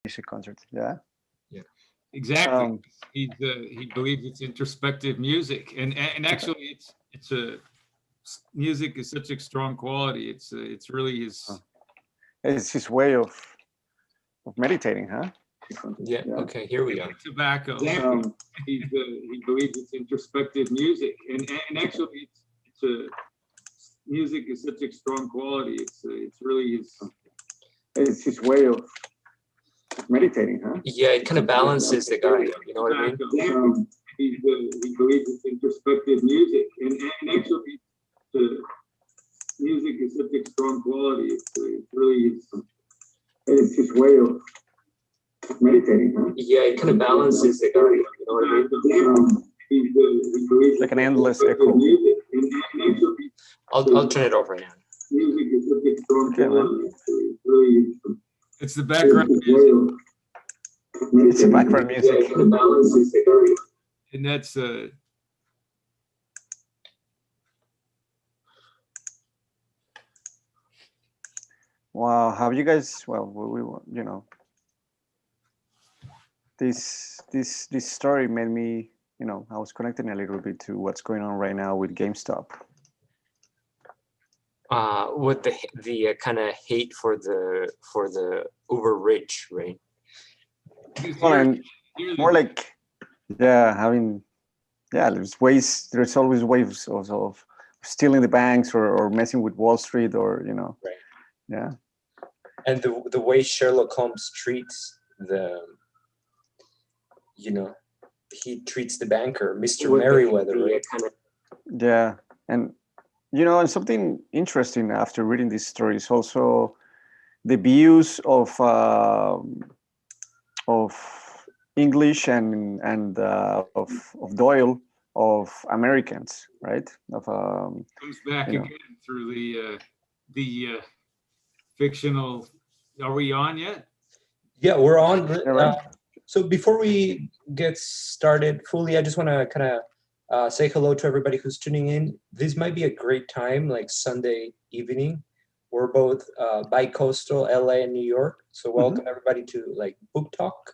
music concert. Yeah. Yeah, exactly. Um, He believes it's introspective music, and actually, it's a music is such a strong quality. It's really his. it's his way of meditating, huh? Yeah. Yeah. Okay. Here we are. Like tobacco. He believes it's introspective music, and actually, it's a music is such a strong quality. It's really his. It's his way of meditating, huh? Yeah, it kind of balances the guy. You know what I mean? He believes it's introspective music, and actually, the music is such a strong quality. It's really It's his way of meditating, huh? Yeah, it kind of balances the guy. You know what I mean? he believes Like an endless echo. music, and actually, I'll turn it off right now. music is such a strong Okay, man. quality. It's really it's the background music, It's a background Yeah, music. it kind of balances the guy. and that's Wow. Have you guys? Well, you know, this story made me. You know, I was connecting a little bit to what's going on right now with GameStop. With the kind of hate for the uber rich, right? Well, and more like, yeah, having, yeah, there's always ways of stealing the banks or messing with Wall Street or, you know, Right. yeah. And the way Sherlock Holmes treats he treats the banker, Mr. Merriweather, right? Kind of. Yeah, and you know, and something interesting after reading this story is also the views of English and of Doyle of Americans, right? comes back you know. again through the fictional. Are we on yet? Yeah, we're on. Right. So before we get started fully, I just want to kind of say hello to everybody who's tuning in. This might be a great time, like Sunday evening. We're both bi-coastal, LA and New York. So welcome everybody to like Book Talk.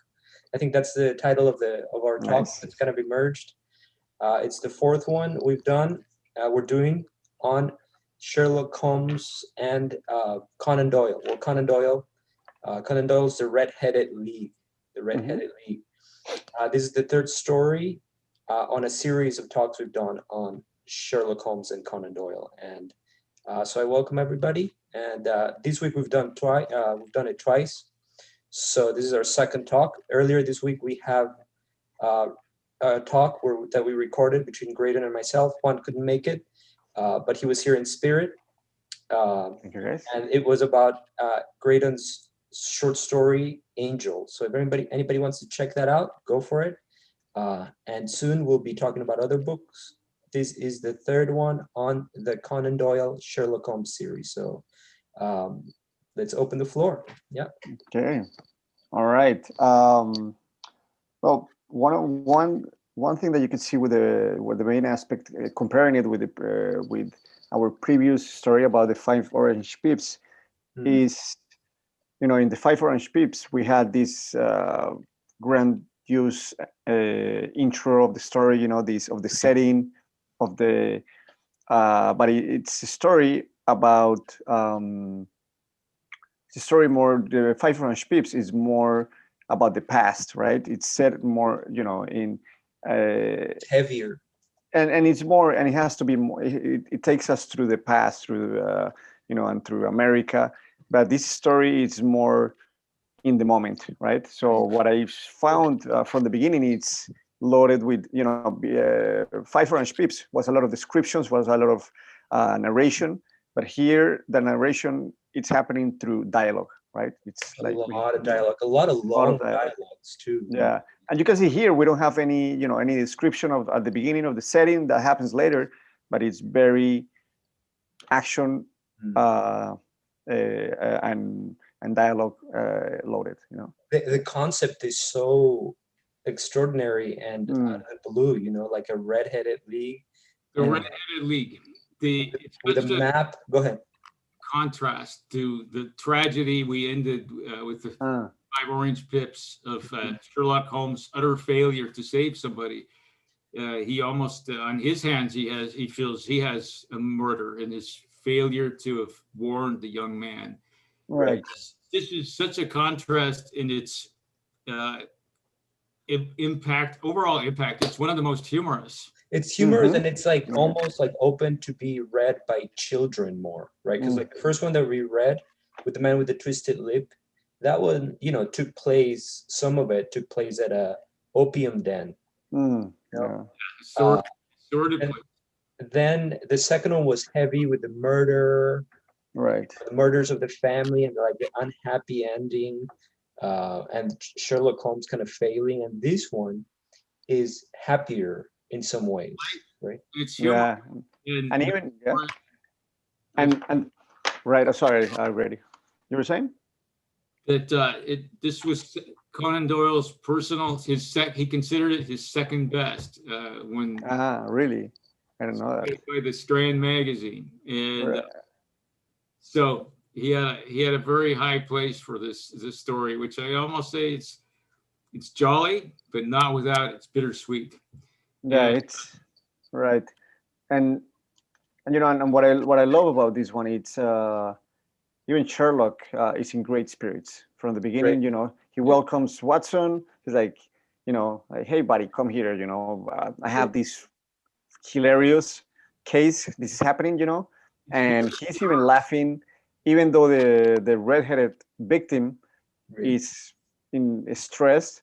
I think that's the title of our talk. Nice. That's kind of emerged. It's the fourth one we've done. We're doing on Sherlock Holmes and Conan Doyle. Well, Conan Doyle's the Red-Headed League. The Red-Headed League. This is the third story on a series of talks we've done on Sherlock Holmes and Conan Doyle. And so I welcome everybody. And this week we've done it twice. So this is our second talk. Earlier this week we have a talk that we recorded between Graydon and myself. Juan couldn't make it, but he was here in spirit. Thank you, guys. And it was about Graydon's short story Angel. So if anybody wants to check that out, go for it. And soon we'll be talking about other books. This is the third one on the Conan Doyle Sherlock Holmes series. So let's open the floor. Yeah. Okay. All right. Well, one thing that you can see with the main aspect, comparing it with our previous story about the 5 orange pips, is, you know, in the 5 orange pips we had this grandiose intro of the story, you know, this of the setting of the, but it's a story about the story more. The 5 orange pips is more about the past, right? It's set more, you know, in heavier, and it's more, and it has to be more. It takes us through the past, through you know, and through America. But this story is more in the moment, right? So what I found from the beginning, it's loaded with, you know, 5 orange pips was a lot of descriptions, was a lot of narration, but here the narration, it's happening through dialogue, right? It's a like lot of dialogue, a lot of long dialogues too. Yeah, and you can see here we don't have any, you know, any description of at the beginning of the setting. That happens later, but it's very action and dialogue loaded. You know, the concept is so extraordinary and blue. You know, like a red-headed league. The Red-Headed League. With a map. Go ahead. Contrast to the tragedy we ended with the 5 orange pips of Sherlock Holmes' utter failure to save somebody. He almost, on his hands, he feels he has a murder in his failure to have warned the young man. Right. This is such a contrast in its impact, overall impact. It's one of the most humorous. It's humorous, and it's like almost like open to be read by children more, right? Because like the first one that we read with the man with the twisted lip, that one, you know, some of it took place at a opium den. Sort of. Then the second one was heavy with the murder, right? The murders of the family and like the unhappy ending, and Sherlock Holmes kind of failing. And this one is happier in some ways, right? It's humor. And even and right. Sorry, ready. You were saying that this was Conan Doyle's personal, he considered it his second best when really, I don't know that, by the Strand magazine, and so he had a very high place for this story, which I almost say it's jolly, but not without its bittersweet. Yeah, it's right, and you know, and what I love about this one, it's even Sherlock is in great spirits from the beginning. Right. You know, he welcomes Watson. He's like, you know, like, hey buddy, come here. You know, I have this hilarious case. This is happening. You know, and he's even laughing, even though the redheaded victim is stressed.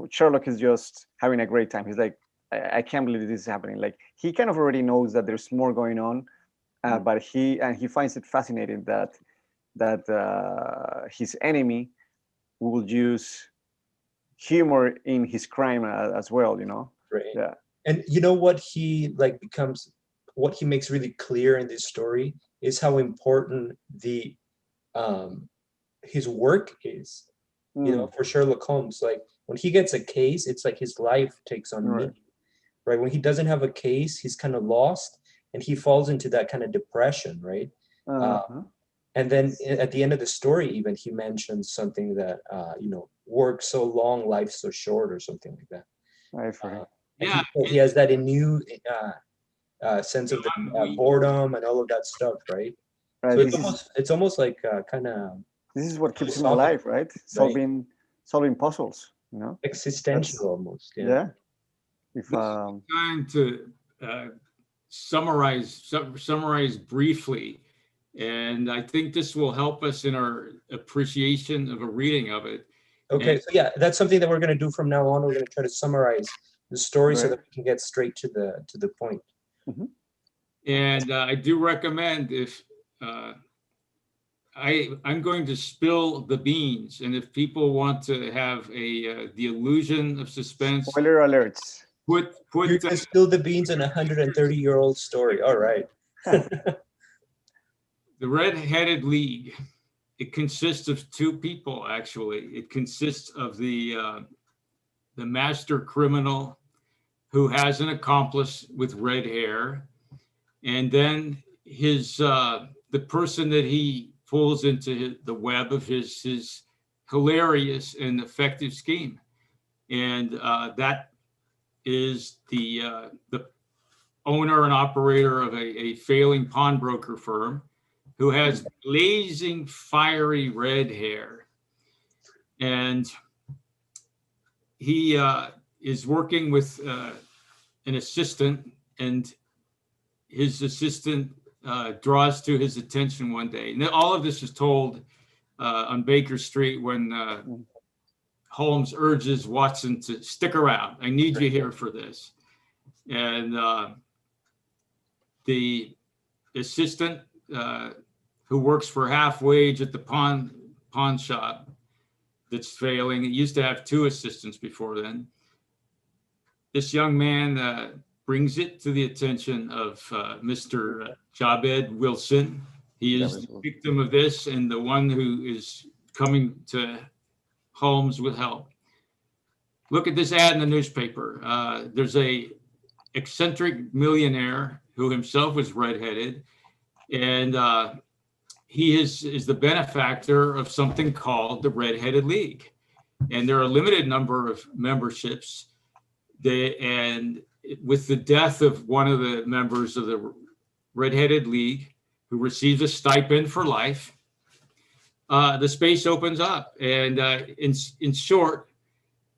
Sherlock is just having a great time. He's like, I can't believe this is happening. Like he kind of already knows that there's more going on, but he finds it fascinating that his enemy will use humor in his crime as well. You know. Right. Yeah. And you know what he what he makes really clear in this story is how important his work is. You know, for Sherlock Holmes, like when he gets a case, it's like his life takes on meaning. Right. When he doesn't have a case, he's kind of lost and he falls into that kind of depression. Right. And then at the end of the story, even he mentions something that, you know, work so long, life so short, or something like that. Right. He has that new sense of the boredom and all of that stuff. Right. So it's almost like kind of. This is what keeps him alive, right? Solving puzzles. You know, existential almost. Yeah. If trying to summarize briefly, and I think this will help us in our appreciation of a reading of it. Okay, so yeah, that's something that we're going to do from now on. We're going to try to summarize the story so that we can get straight to the point. And I do recommend if I'm going to spill the beans, and if people want to have the illusion of suspense, spoiler alerts. You can spill the beans in a 130-year-old story. All right. The Red-Headed League. It consists of two people, actually. It consists of the master criminal who has an accomplice with red hair, and then the person that he pulls into the web of his hilarious and effective scheme, and that is the owner and operator of a failing pawnbroker firm who has blazing, fiery red hair. And he is working with an assistant, and his assistant draws to his attention one day. And all of this is told on Baker Street when Holmes urges Watson to stick around. I need you here for this. And the assistant who works for half wage at the pawn shop that's failing. It used to have two assistants before then. This young man brings it to the attention of Mr. Jabed Wilson. He is the victim of this and the one who is coming to Holmes with help. Look at this ad in the newspaper. There's a eccentric millionaire who himself was redheaded, and he is the benefactor of something called the Red-Headed League. And there are a limited number of memberships. And with the death of one of the members of the Red-Headed League, who receives a stipend for life, the space opens up. And in short,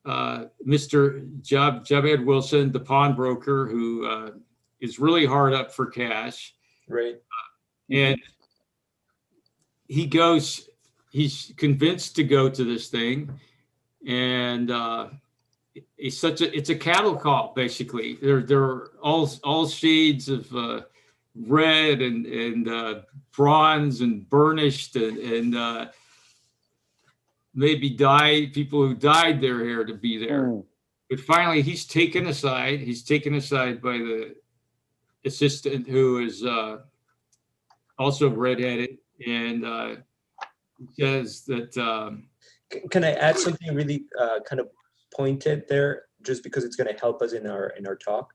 Mr. Jabed Wilson, the pawnbroker, who is really hard up for cash. Right. And he's convinced to go to this thing. And it's a cattle call, basically. There are all shades of red and bronze and burnished and maybe people who dyed their hair to be there. But finally, he's taken aside. He's taken aside by the assistant, who is also redheaded, and says that. Can I add something really kind of pointed there, just because it's going to help us in our talk?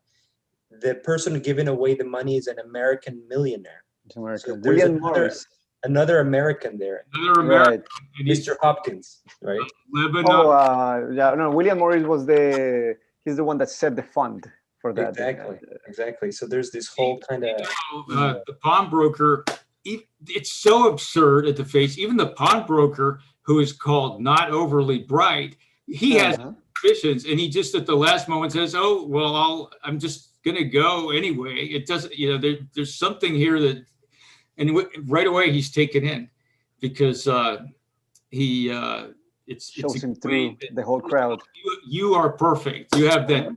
The person giving away the money is an American millionaire. It's American. So there's another American there. Another American, right. Mr. Hopkins, right? William Morris was he's the one that set the fund for that. Exactly. So there's this whole kind of the pawnbroker. It's so absurd at the face. Even the pawnbroker, who is called not overly bright, he has ambitions, and he just at the last moment says, "Oh well, I'm just gonna go anyway." It doesn't, there's something here that, and right away he's taken in, because it's shows him through the whole crowd. You are perfect. You have that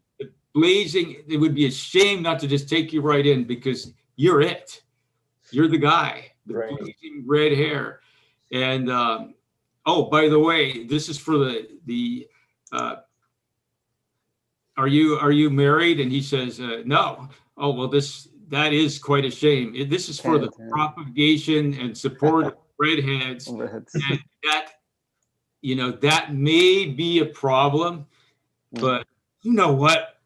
blazing. It would be a shame not to just take you right in, because you're it. You're the guy. The blazing red hair, and oh, by the way, this is for the. Are you married? And he says, no. Oh, well, that is quite a shame. This is for the propagation and support of redheads. And that may be a problem, but you know what?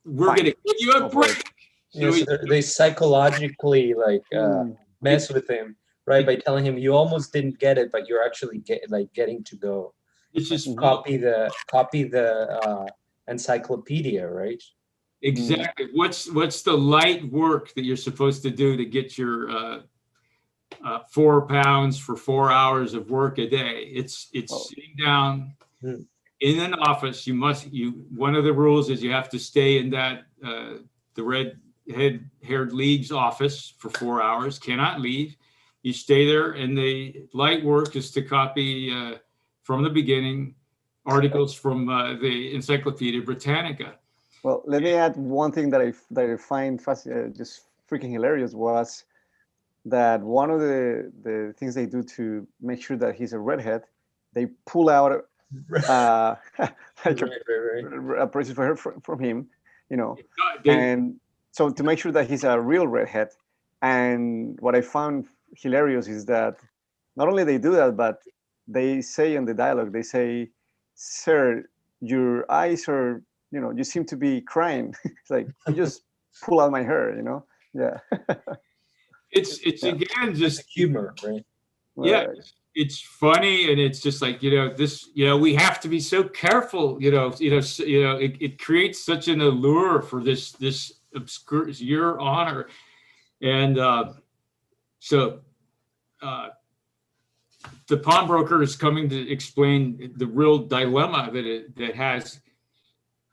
We're going to give you a break. So they psychologically mess with him, right? By telling him you almost didn't get it, but you're actually getting to go. It's just copy the encyclopedia, right? Exactly. What's the light work that you're supposed to do to get your 4 pounds for 4 hours of work a day? It's sitting down in an office. One of the rules is you have to stay in that the red-haired league's office for 4 hours. Cannot leave. You stay there, and the light work is to copy from the beginning articles from the Encyclopedia Britannica. Well, let me add one thing that I find just freaking hilarious, was that one of the things they do to make sure that he's a redhead, they pull out a person from him, and so to make sure that he's a real redhead. And what I found hilarious is that not only they do that, but they say in the dialogue, they say, "Sir, your eyes are, you seem to be crying." It's like, you just pull out my hair, Yeah. It's again just humor, right? Yeah, it's funny, and it's just like, this, we have to be so careful, it creates such an allure for this obscure honor. And so the pawnbroker is coming to explain the real dilemma that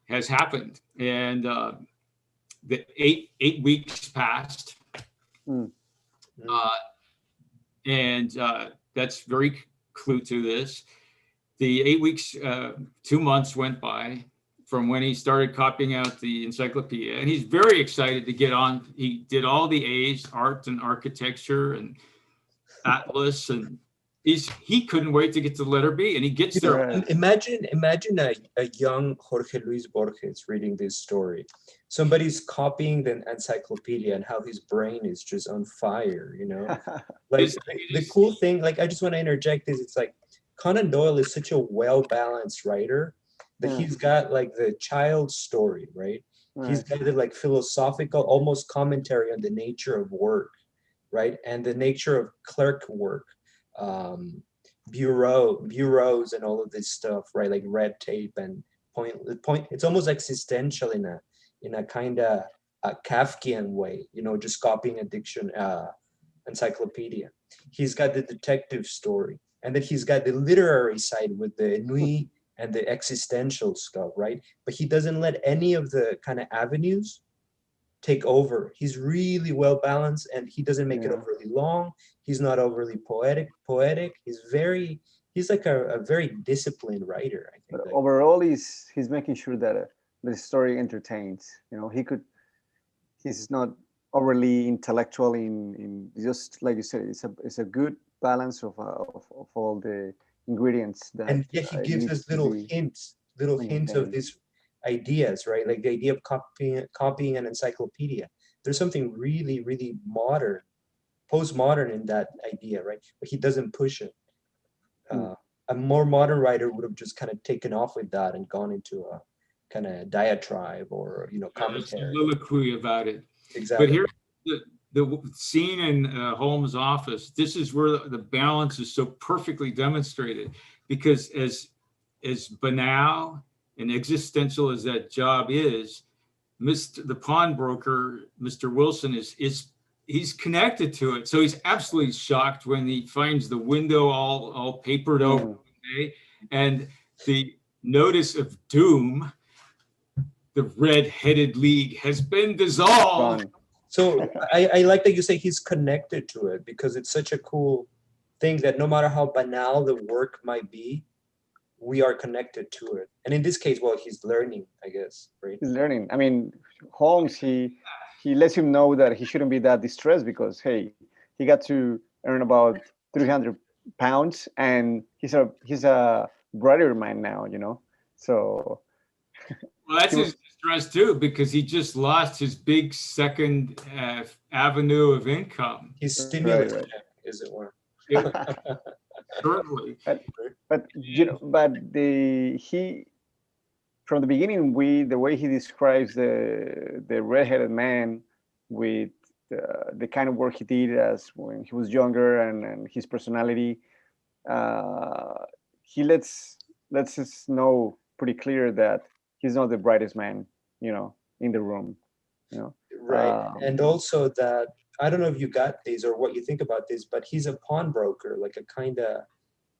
has happened. And the eight weeks passed. And that's very clue to this. The 8 weeks, 2 months went by from when he started copying out the encyclopedia, and he's very excited to get on. He did all the A's, art and architecture and atlas, and he couldn't wait to get to letter B, and he gets there. Imagine a young Jorge Luis Borges reading this story. Somebody's copying the encyclopedia, and how his brain is just on fire, Like the cool thing, I just want to interject is, it's like Conan Doyle is such a well-balanced writer that he's got the child story, right? He's got the philosophical, almost commentary on the nature of work. right? And the nature of clerk work, bureaus and all of this stuff, right? Like red tape and point. It's almost existential in a kind of a Kafkian way, you know, just copying a encyclopedia. He's got the detective story, and then he's got the literary side with the nuit and the existential stuff, right? But he doesn't let any of the kind of avenues take over. He's really well balanced, and he doesn't make it overly long. He's not overly poetic. He's like a very disciplined writer, I think. But overall, he's making sure that the story entertains. You know, he's not overly intellectual in just like you said. It's a good balance of all the ingredients that. And yet he gives us little hints of these ideas, right? Like the idea of copying an encyclopedia. There's something really, really modern, postmodern in that idea, right? But he doesn't push it. A more modern writer would have just kind of taken off with that and gone into a kind of diatribe or, you know, commentary. Soliloquy about it. Exactly. But here's the scene in Holmes' office. This is where the balance is so perfectly demonstrated, because as banal and existential as that job is, the pawnbroker, Mr. Wilson, he's connected to it. So he's absolutely shocked when he finds the window all papered over, okay? And the notice of doom, the Red-Headed League, has been dissolved. So I like that you say he's connected to it, because it's such a cool thing that no matter how banal the work might be, we are connected to it. And in this case, well, he's learning, I guess, right? He's learning. I mean, Holmes, he lets him know that he shouldn't be that distressed, because hey, he got to earn about 300 pounds, and he's a brighter man now, you know. So well, that's his distress too, because he just lost his big second avenue of income. His stimulus check, is it one? Certainly. But you know, he from the beginning, the way he describes the redheaded man with the kind of work he did as when he was younger, and his personality, he lets us know pretty clear that he's not the brightest man, you know, in the room, you know. Right. And also that, I don't know if you got this or what you think about this, but he's a pawnbroker, like a kind of,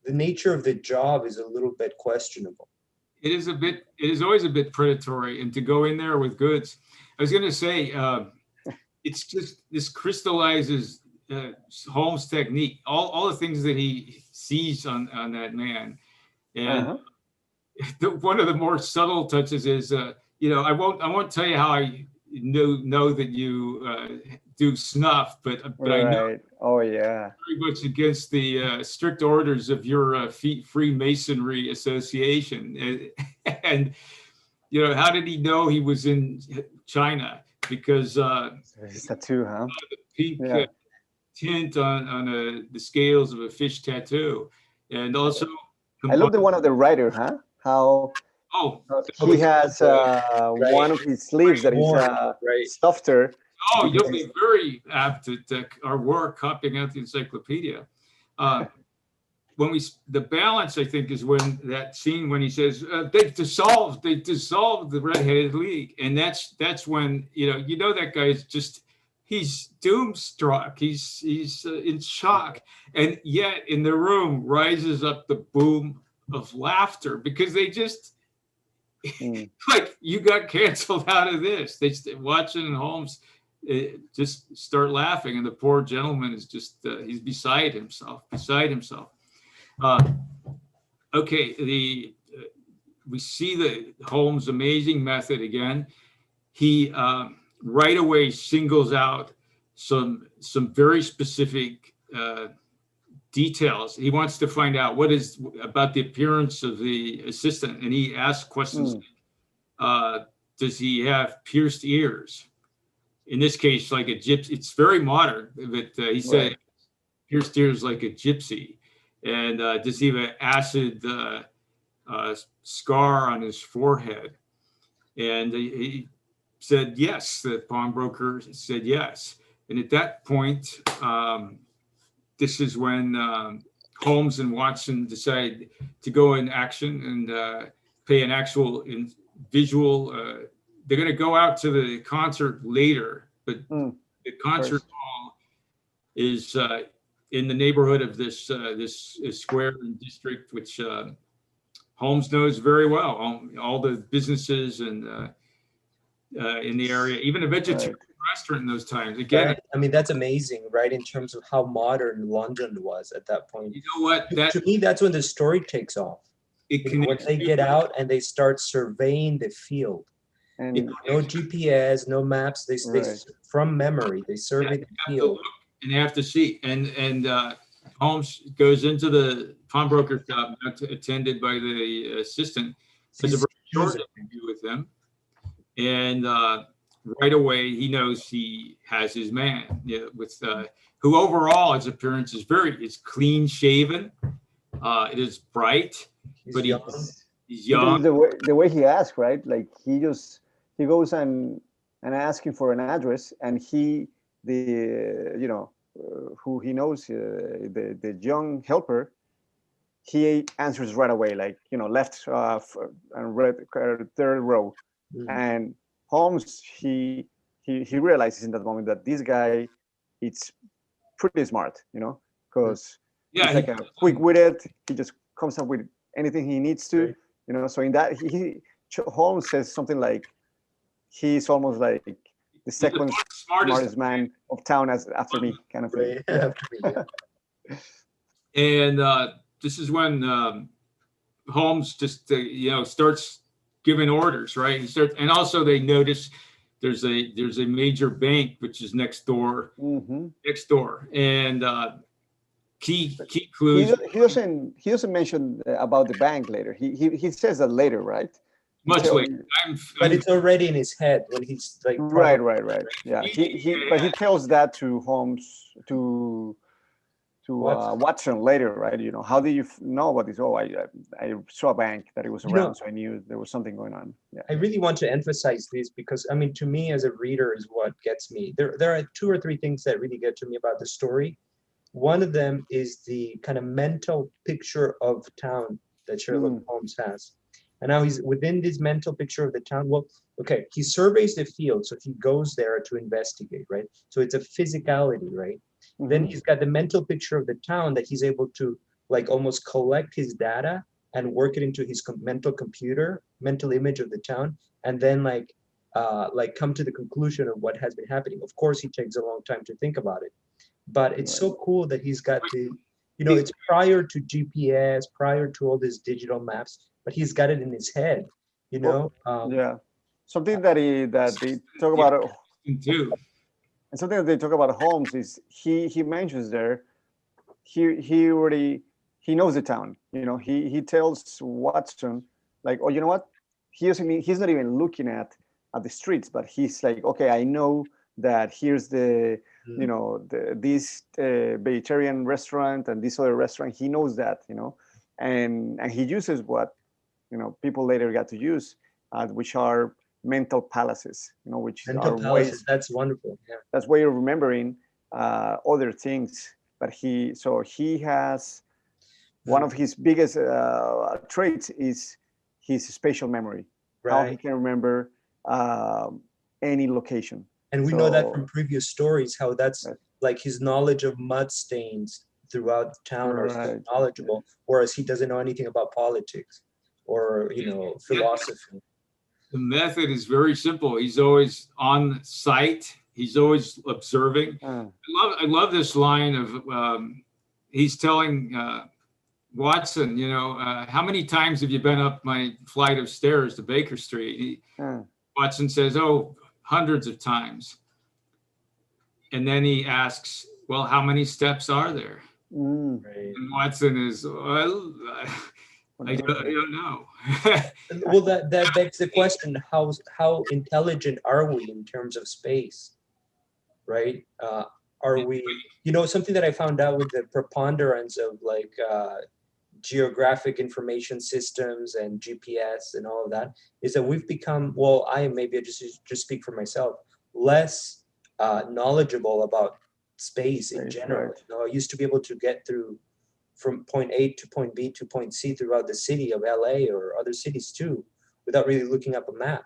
the nature of the job is a little bit questionable. It is always a bit predatory, and to go in there with goods. I was going to say, it's just, this crystallizes Holmes' technique, all the things that he sees on that man. And one of the more subtle touches is, you know, I won't tell you how I know that you do snuff, but I know. Oh yeah. Very much against the strict orders of your Freemasonry association, and you know, how did he know he was in China? Because his tattoo, huh? The pink tint on the scales of a fish tattoo, and also I love the one of the writer, huh? How he has one of his sleeves that is softer. Oh, you'll be very apt at our work copying out the encyclopedia. The balance, I think, is when that scene when he says they dissolved the Red-Headed League, and that's when you know that guy is just, he's doomstruck, he's in shock, and yet in the room rises up the boom of laughter, because they just like, you got canceled out of this. They Watson and Holmes just start laughing, and the poor gentleman is just he's beside himself. Okay, we see the Holmes' amazing method again. He right away singles out some very specific details. He wants to find out what is about the appearance of the assistant, and he asks questions. Does he have pierced ears? In this case, like a gypsy. It's very modern, but he said pierced ears like a gypsy. And does he have an acid scar on his forehead? And he said yes. The pawnbroker said yes. And at that point, this is when Holmes and Watson decide to go in action and pay an actual visual. They're going to go out to the concert later, but the concert hall is in the neighborhood of this square and district, which Holmes knows very well. All the businesses and in the area, even a vegetarian restaurant in those times. Again, right. I mean, that's amazing, right? In terms of how modern London was at that point. You know what? To me, that's when the story takes off. When they get out and they start surveying the field. And no GPS, no maps. They from memory. They survey the field. And they have to see. And Holmes goes into the pawnbroker shop, attended by the assistant. There's a very short interview with him. And right away, he knows he has his man, with who overall his appearance is it's clean shaven. It is bright, but he's young. The way he asks, right? Like he goes and asking for an address, and who he knows, the young helper, he answers right away, like, left and third row. And Holmes, he realizes in that moment that this guy, it's pretty smart, because he's like a quick-witted. He just comes up with anything he needs to, So in that, Holmes says something like, he's almost like the second smartest man of town after me, kind of thing. And this is when Holmes just starts giving orders, right? And also they notice there's a major bank which is next door, and key clues. He doesn't mention about the bank later. He says that later, right? Much later. But it's already in his head when he's like. Right. Yeah. But he tells that to Holmes, to Watson later, right? How do you know about this? Oh, I saw a bank that it was around, so I knew there was something going on. Yeah. I really want to emphasize this because, I mean, to me as a reader is what gets me. There are 2 or 3 things that really get to me about the story. One of them is the kind of mental picture of town that Sherlock Holmes has. And now he's within this mental picture of the town. Well, okay, he surveys the field, so he goes there to investigate, right? So it's a physicality, right? Then he's got the mental picture of the town that he's able to like almost collect his data and work it into his mental image of the town, and then like come to the conclusion of what has been happening. Of course, he takes a long time to think about it, but it's so cool that he's got it's prior to GPS, prior to all these digital maps, but he's got it in his head, Something that they talk about too. And something that they talk about Holmes is he mentions there, he knows the town. He tells Watson, like, oh, you know what? He's not even looking at the streets, but he's like, okay, I know that here's this vegetarian restaurant and this other restaurant. He knows that, and he uses what people later got to use, which are mental palaces, which mental are palaces. ways. That's wonderful. Yeah. That's way of remembering other things. But he has one of his biggest traits is his spatial memory. Right. How he can remember any location. And we know that from previous stories, how that's like his knowledge of mud stains throughout the town are so knowledgeable, whereas he doesn't know anything about politics or philosophy. The method is very simple. He's always on site. He's always observing. I love this line of he's telling Watson, how many times have you been up my flight of stairs to Baker Street? Watson says, oh, hundreds of times. And then he asks, well, how many steps are there? And Watson is, well, I don't know. Well, that begs the question: how intelligent are we in terms of space, right? Are we, something that I found out with the preponderance of like geographic information systems and GPS and all of that is that we've become, well, I just speak for myself, less knowledgeable about space in Space, general. right. You know, I used to be able to get through from point A to point B to point C throughout the city of LA or other cities too, without really looking up a map.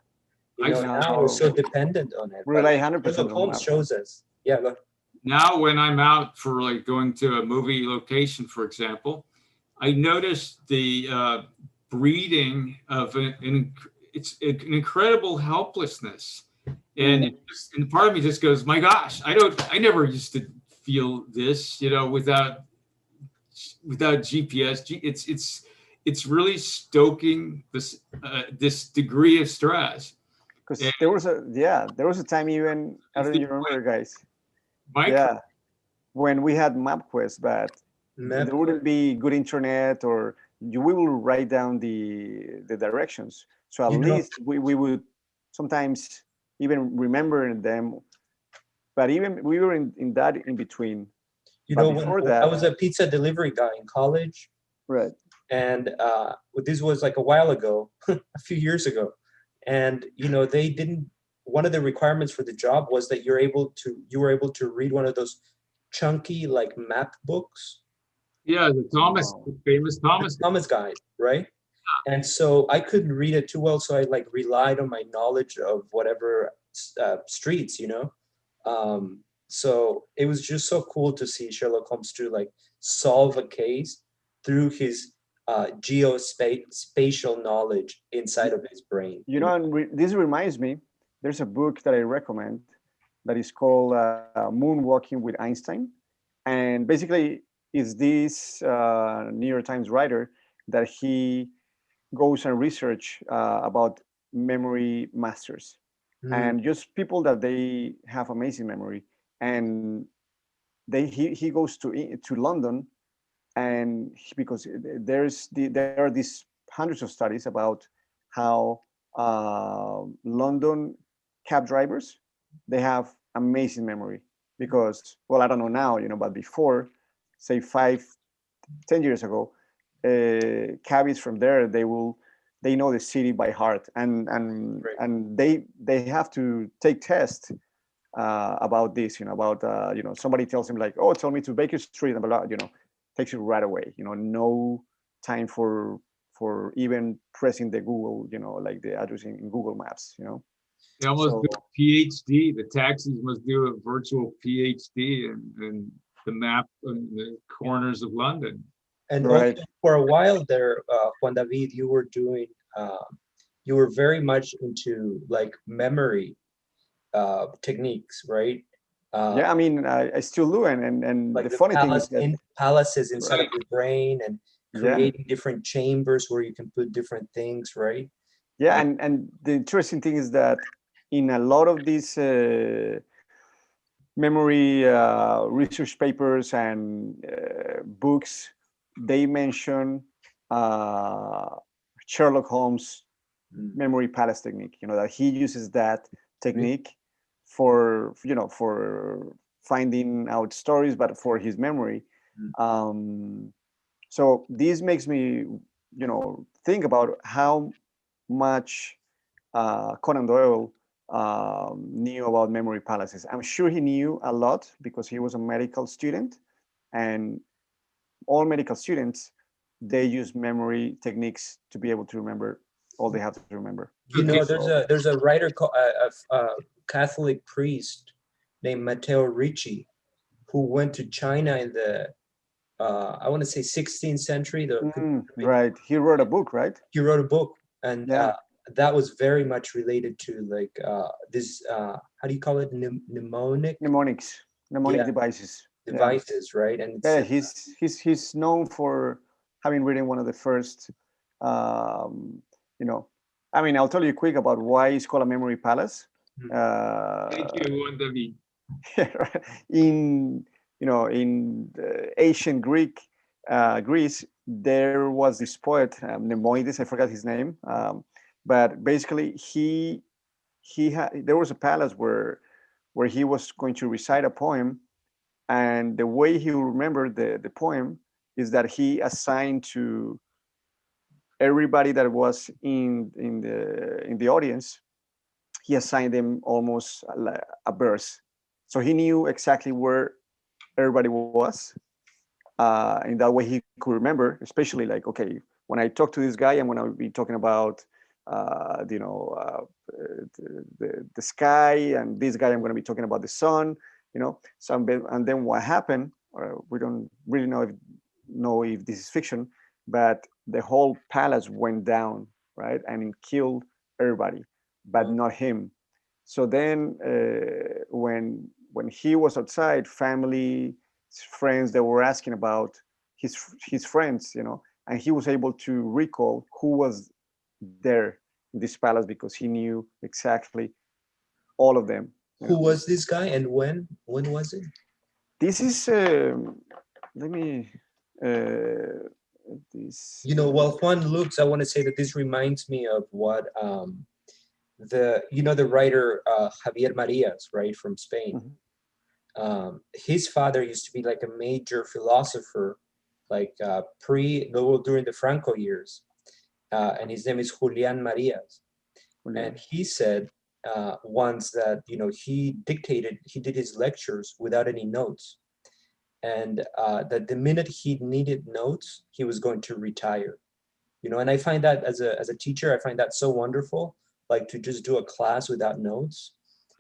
You I know, No, now we're so dependent on it. But rely like 100% Sherlock on Holmes map. shows us. Yeah, go ahead. Now when I'm out for like going to a movie location, for example, I noticed the breeding of it's an incredible helplessness. And and part of me just goes, my gosh, I never used to feel this, you know, without GPS. It's really stoking this degree of stress. Because And there was a time even, I don't know if you remember, guys. Mike, Yeah, when we had MapQuest, but Map. there wouldn't be good internet, or we will write down the directions. So at You know- least we would sometimes even remember them. But even we were in that in between. You But know, before when I that, was a pizza delivery guy in college, right? and this was like a while ago, a few years ago, and you know, they didn't. One of the requirements for the job was that you were able to read one of those chunky like map books, yeah, Oh. the famous Thomas. Thomas Guide, right? And so I couldn't read it too well, so I like relied on my knowledge of whatever streets, you know. So it was just so cool to see Sherlock Holmes to like solve a case through his geospatial knowledge inside of his brain. You know, and this reminds me. There's a book that I recommend that is called Moonwalking with Einstein, and basically is this New York Times writer that he goes and research about memory masters Mm, and just people that they have amazing memory, and he goes to London, and because there are these hundreds of studies about how London cab drivers, they have amazing memory, because, well, I don't know now, but before, say 5-10 years ago, cabbies from there, they know the city by heart, Right. and they have to take tests about this, about somebody tells him like, oh, tell me to Baker Street, and blah, blah, takes you right away, no time for even pressing the Google, like the address in Google Maps, They almost so do a PhD. The taxis must do a virtual PhD in the map and the corners of London. And right. also for a while there, Juan David, you were very much into like memory techniques, right? Yeah, Uh, I mean, I still do, and like the the funny thing is that, palaces inside of right, your brain and yeah, creating different chambers where you can put different things, right? yeah, Uh, and the interesting thing is that in a lot of these memory research papers and books, they mention uh, Sherlock Holmes' mm, memory palace technique. That he uses that really? technique for finding out stories, but for his memory. Mm. Um, so this makes me, think about how much Conan Doyle knew about memory palaces. I'm sure he knew a lot because he was a medical student, and all medical students, they use memory techniques to be able to remember all they have to remember. You know, So there's a writer called a Catholic priest named Matteo Ricci who went to China in the I want to say 16th century. right, he wrote a book, right? He wrote a book, and Yeah, that was very much related to like this how do you call it, mnemonic, mnemonics, mnemonic yeah, devices. Yeah, devices, right? And it's yeah. He's known for having written one of the first. Um, you know, I mean, I'll tell you quick about why it's called a memory palace. Thank Uh, you, David. in ancient Greece, there was this poet, Nemoides. I forgot his name, but basically there was a palace where he was going to recite a poem, and the way he remembered the poem is that he assigned to everybody that was in the audience, he assigned them almost a verse. So he knew exactly where everybody was. In that way, he could remember, especially like, okay, when I talk to this guy, I'm going to be talking about, the sky, and this guy, I'm going to be talking about the sun, So, and then what happened? We don't really know if this is fiction, but the whole palace went down, right, and it killed everybody, but not him. So then, when he was outside, family, friends, they were asking about his friends, and he was able to recall who was there in this palace because he knew exactly all of them. Who was this guy and when? When was it? This is let me this. While Juan looks, I want to say that this reminds me of what the writer Javier Marias, right, from Spain. Mhm. His father used to be like a major philosopher, like during the Franco years, and his name is Julian Marias. And he said once that he did his lectures without any notes, and that the minute he needed notes, he was going to retire. And I find that as a teacher, I find that so wonderful, like to just do a class without notes.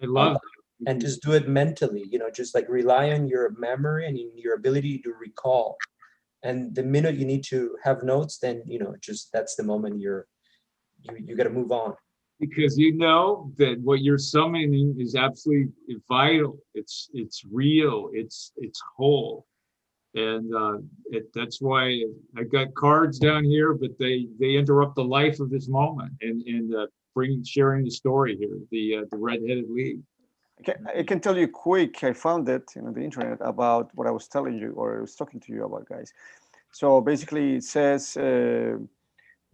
I love and just do it mentally, just like rely on your memory and your ability to recall. And the minute you need to have notes, then just that's the moment you got to move on. because you know that what you're summoning is absolutely vital. It's real. It's whole, and that's why I got cards down here, but they interrupt the life of this moment and sharing the story here. The Red-Headed League. I can tell you quick. I found it on the internet about what I was telling you, or I was talking to you about, guys. So basically, it says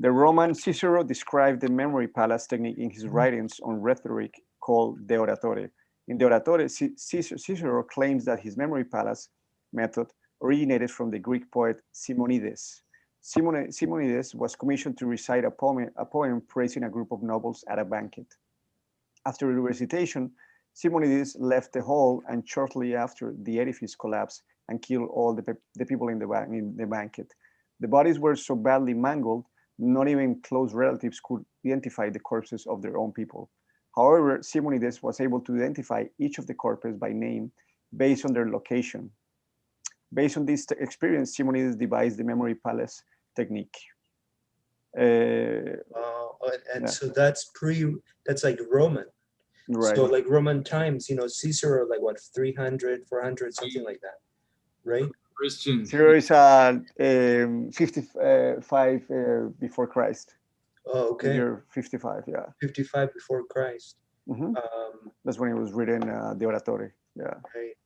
the Roman Cicero described the memory palace technique in his writings on rhetoric called De Oratore. In De Oratore, Cicero claims that his memory palace method originated from the Greek poet Simonides. Simonides was commissioned to recite a poem praising a group of nobles at a banquet. After the recitation, Simonides left the hall, and shortly after, the edifice collapsed and killed all the people in the banquet. The bodies were so badly mangled, not even close relatives could identify the corpses of their own people. However, Simonides was able to identify each of the corpses by name based on their location. Based on this experience, Simonides devised the memory palace technique. So that's like Roman. Right. So like Roman times, Cicero, like what, 300, 400, something like that, right? Christian. Cicero is 55 before Christ. Oh, okay. Year 55, yeah. 55 before Christ. Mm-hmm. That's when it was written, De Oratore. Yeah. Right.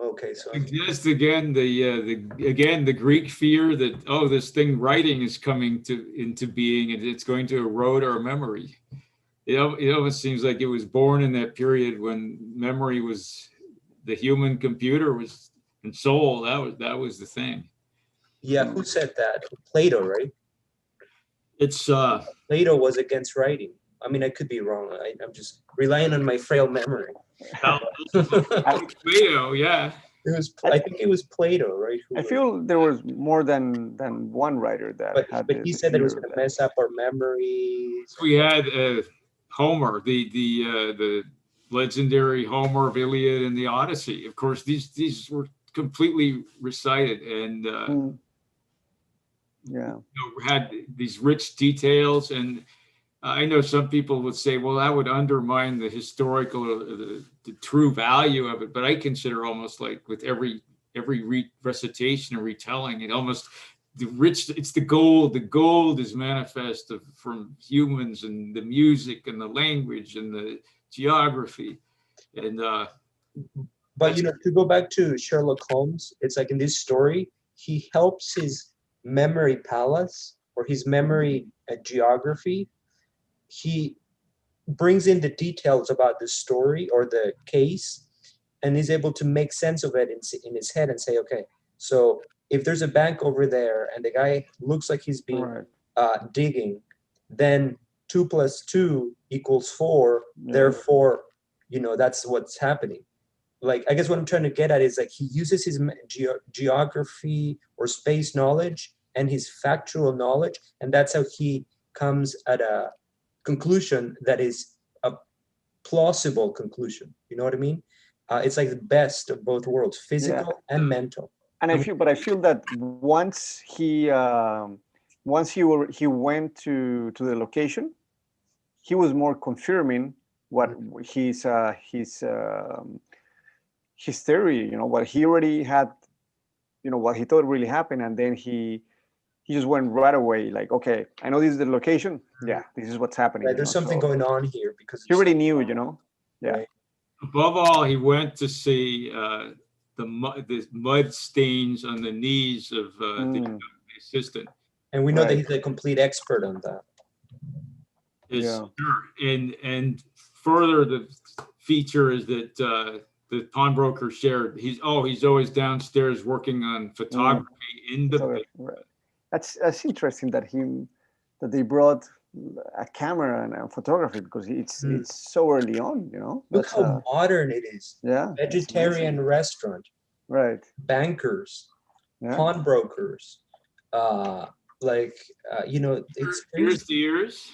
Okay, so Just again the Greek fear that this thing writing is coming into being and it's going to erode our memory. It almost seems like it was born in that period when memory was the human computer was and soul. That was the thing. Yeah, who said that? Plato, right? It's Plato was against writing. I mean, I could be wrong. I'm just relying on my frail memory. Plato, yeah. I think it was Plato, right? I feel there was more than one writer that had. But he said that it was going to mess up our memories. We had Homer, the legendary Homer of Iliad and the Odyssey. Of course, these were completely recited and had these rich details. And I know some people would say, well, that would undermine the historical, the true value of it. But I consider almost like with every recitation and retelling, it almost it's the gold. The gold is manifest from humans and the music and the language and the geography. And but to go back to Sherlock Holmes, it's like in this story, he helps his memory palace or his memory geography. He brings in the details about the story or the case and is able to make sense of it in his head and say, okay, so if there's a bank over there and the guy looks like he's been digging, then 2 + 2 = 4. Yeah. Therefore, that's what's happening. like, I guess what I'm trying to get at is like he uses his geography or space knowledge and his factual knowledge, and that's how he comes at a conclusion that is a plausible conclusion. You know what I mean? It's like the best of both worlds, physical and mental. And I feel that once he went to the location, he was more confirming what his theory, what he already had, what he thought really happened, and then he just went right away, like, okay, I know this is the location. Yeah, this is what's happening. Right, there's something going on here because he already knew, Yeah. Right. Above all, he went to see the mud stains on the knees of the assistant. And we know that he's a complete expert on that. Sure. And further, the feature is that the pawnbroker shared. He's always downstairs working on photography in the. That's interesting that they brought a camera and a photography, because it's so early on, Look how modern it is. Yeah. Vegetarian restaurant. Right. Bankers, pawnbrokers, it's here's the ears.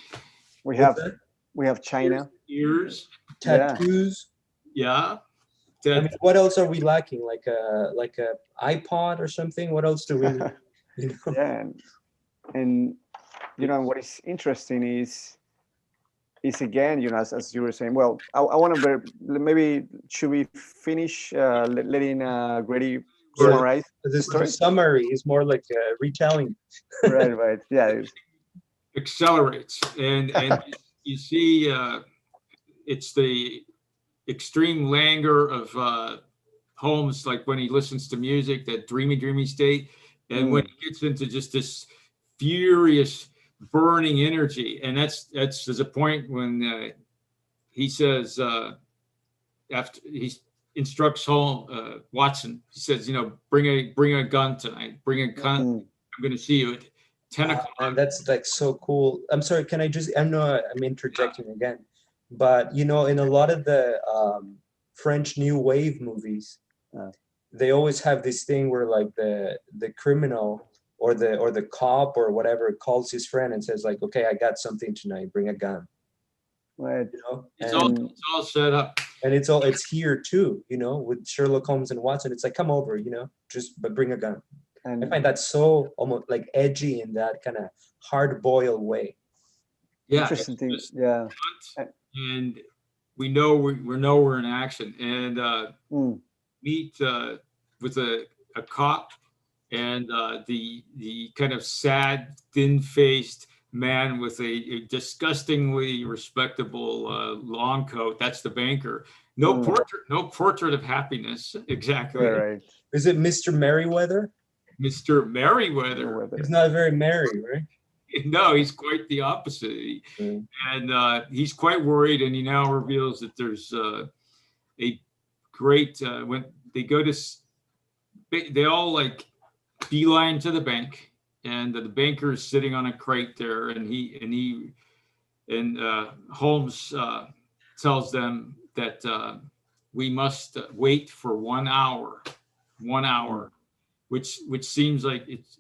We have China. Ears. Tattoos. Yeah. I mean, what else are we lacking? Like a iPod or something? What else do we need? Yeah, and what is interesting is again, as you were saying. Well, I want to maybe should we finish letting Grady summarize the story? Summary is more like a retelling. Right. Yeah. It accelerates, and you see, it's the extreme languor of Holmes, like when he listens to music, that dreamy state, and when he gets into just this furious burning energy, and that's there's a point when he says after he instructs Watson, he says, bring a gun tonight, bring a gun. I'm going to see you at 10 o'clock. And that's like so cool. I'm sorry, can I just? I know I'm interjecting again, but in a lot of the French New Wave movies, they always have this thing where like the criminal or the cop or whatever calls his friend and says like, okay, I got something tonight, bring a gun. Right. It's all set up. And it's here too, with Sherlock Holmes and Watson. It's like, come over, but bring a gun. And I find that so almost like edgy in that kind of hard-boiled way. Yeah. Interesting thing. Yeah. And we know we're in action, and meet with a cop and the kind of sad, thin-faced man with a disgustingly respectable long coat. That's the banker. No portrait of happiness. Exactly. Right. Is it Mr. Merriweather? Mr. Merriweather. He's not very merry, right? No, he's quite the opposite. And he's quite worried, and he now reveals that there's a great when they go to, they all like beeline to the bank, and the banker is sitting on a crate there, and Holmes tells them that we must wait for 1 hour, which seems like it's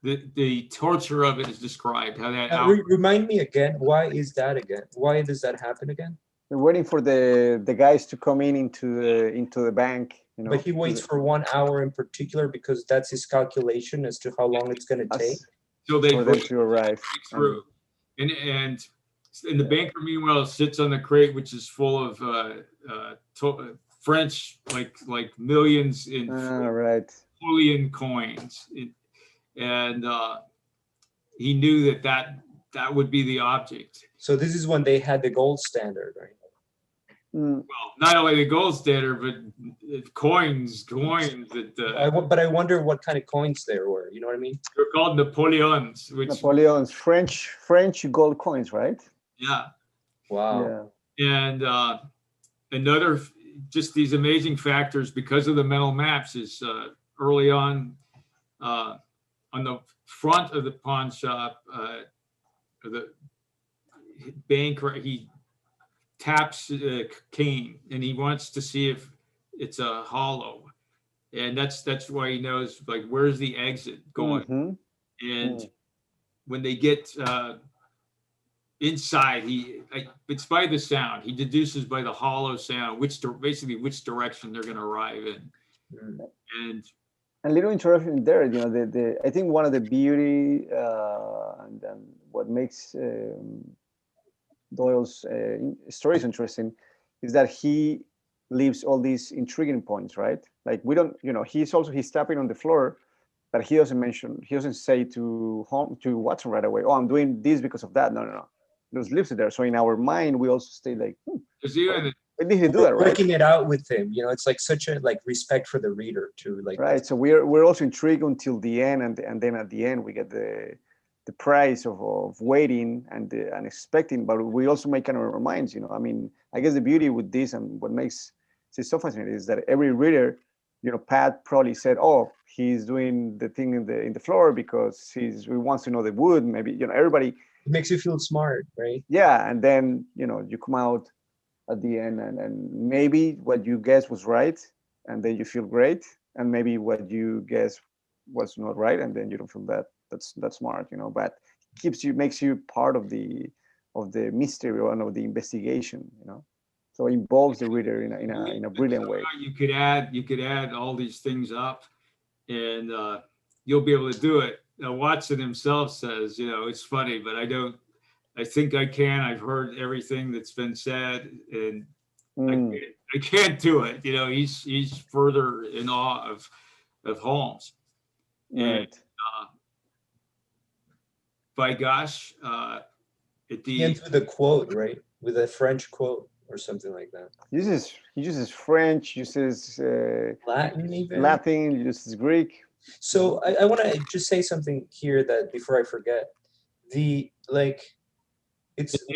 the torture of it is described. How that hour. Remind me again. Why is that again? Why does that happen again? They're waiting for the guys to come into the bank. But he waits for 1 hour in particular because that's his calculation as to how long it's going to take. So they for them to arrive through, and the banker meanwhile sits on the crate, which is full of French like millions in bullion coins, and he knew that would be the object. So this is when they had the gold standard, right? Well, not only the gold standard, but coins that. But I wonder what kind of coins there were. You know what I mean? They're called Napoleons. Napoleons, French gold coins, right? Yeah. Wow. Yeah. And another, just these amazing factors because of the mental maps is early on the front of the pawn shop, the bank, he taps cane, and he wants to see if it's a hollow, and that's why he knows, like, where's the exit going. And when they get inside, it's by the sound. He deduces by the hollow sound basically which direction they're going to arrive in. And a little interruption there, you know, I think one of the beauty and what makes Doyle's stories interesting is that he leaves all these intriguing points, right? Like, we don't, you know, he's tapping on the floor, but he doesn't say to Watson right away, oh, I'm doing this because of that. No. He just leaves it there. So in our mind, we also stay like, why did he do that, right? Working it out with him, you know, it's like such a respect for the reader to like. Right. So we're also intrigued until the end, and then at the end we get the price of waiting and expecting, but we also make in our minds, you know. I mean, I guess the beauty with this and what makes it so fascinating is that every reader, you know, Pat probably said, oh, he's doing the thing in the floor because he wants to know the wood. Maybe, you know, everybody. It makes you feel smart, right? Yeah, and then, you know, you come out at the end and maybe what you guessed was right, and then you feel great, and maybe what you guessed was not right, and then you don't feel that smart, you know. But makes you part of the mystery and of the investigation, you know. So it involves the reader in a brilliant way. You could add all these things up, and you'll be able to do it. Now, Watson himself says, you know, it's funny, but I think I can. I've heard everything that's been said, and I can't do it. You know, he's further in awe of Holmes. Right. And by gosh, he ends with a quote, right? With a French quote or something like that. He uses French, uses Latin, even Latin, uses Greek. So I want to just say something here that before I forget, it's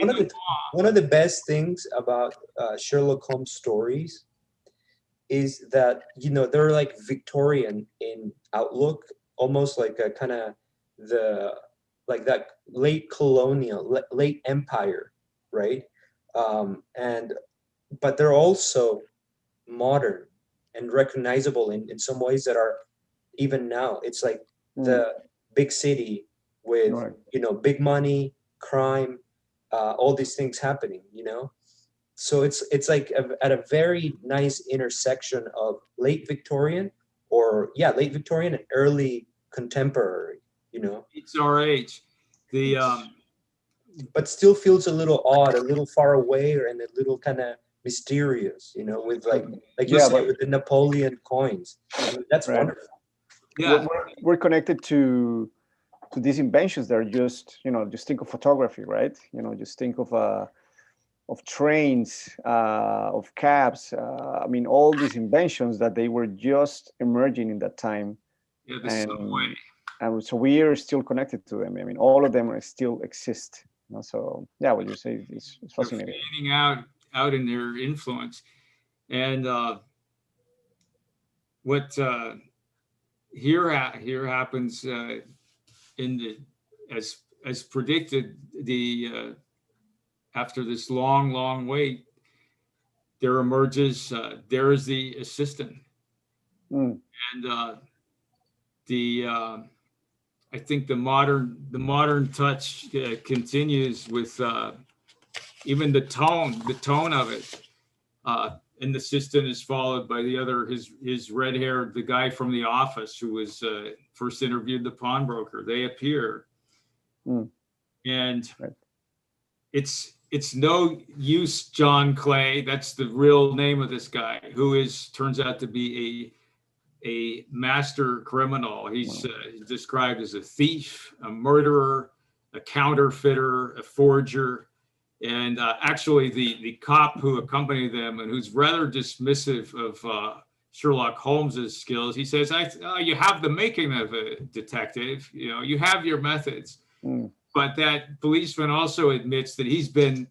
one of the best things about Sherlock Holmes stories is that, you know, they're like Victorian in outlook, almost like a kind of that late colonial, late empire, right? But they're also modern and recognizable in some ways that are even now. It's like the big city with, right, you know, big money, crime, all these things happening, you know. So it's like at a very nice intersection of late Victorian and early contemporary, you know. It's our age. But still feels a little odd, a little far away, and a little kind of mysterious, you know, with like you said, with the Napoleon coins. That's right. Wonderful. Yeah, we're connected to these inventions that are just, you know, just think of photography, right? You know, just think of trains, of cabs. I mean, all these inventions that they were just emerging in that time. Yeah, the subway. And so we are still connected to them. I mean, all of them still exist. You know? So yeah, what you say is fascinating. They're fanning out in their influence, and what here happens as predicted, after this long wait, there emerges there is the assistant, and I think the modern touch continues with even the tone of it. And the assistant is followed by his red-haired, the guy from The Office who was first interviewed the pawnbroker. They appear, and right, it's no use John Clay. That's the real name of this guy, who turns out to be a master criminal. He's described as a thief, a murderer, a counterfeiter, a forger. And actually, the cop who accompanied them and who's rather dismissive of Sherlock Holmes's skills, he says, "You have the making of a detective. You know, you have your methods." But that policeman also admits that he's been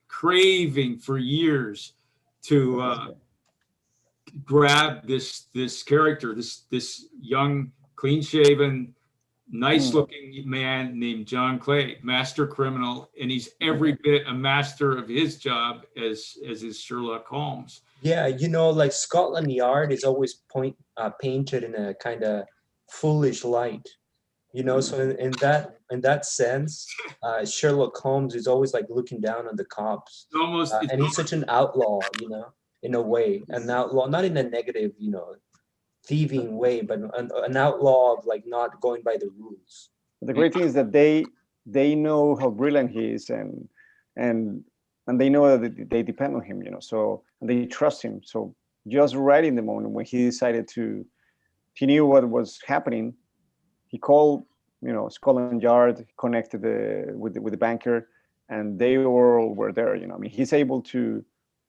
craving for years to grab this character, this young, clean-shaven, nice looking man named John Clay, master criminal, and he's every bit a master of his job as is Sherlock Holmes. Yeah, like Scotland Yard is always painted in a kind of foolish light. So in that sense, Sherlock Holmes is always like looking down on the cops. And he's such an outlaw, in a way, an outlaw, not in a negative, thieving way, but an outlaw of like not going by the rules. The great thing is that they know how brilliant he is, and they know that they depend on him, so, and they trust him. So just right in the moment when he decided he knew what was happening, he called, Scotland Yard, connected with the banker, and they all were there. I mean,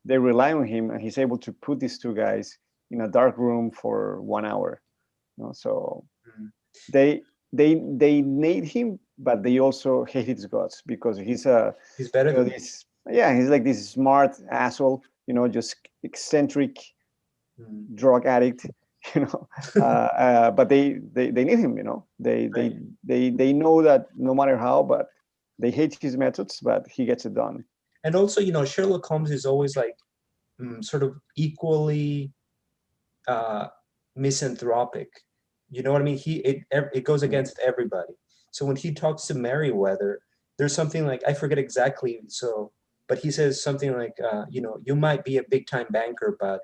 they rely on him, and he's able to put these two guys in a dark room for 1 hour. So they need him, but they also hate his guts because he's better than he's like this smart asshole, just eccentric drug addict. But they need him. They know that no matter how, but they hate his methods, but he gets it done. And also, Sherlock Holmes is always like sort of equally misanthropic. You know what I mean? It goes against everybody. So when he talks to Merriweather, there's something like, I forget exactly, but he says something like, you might be a big time banker, but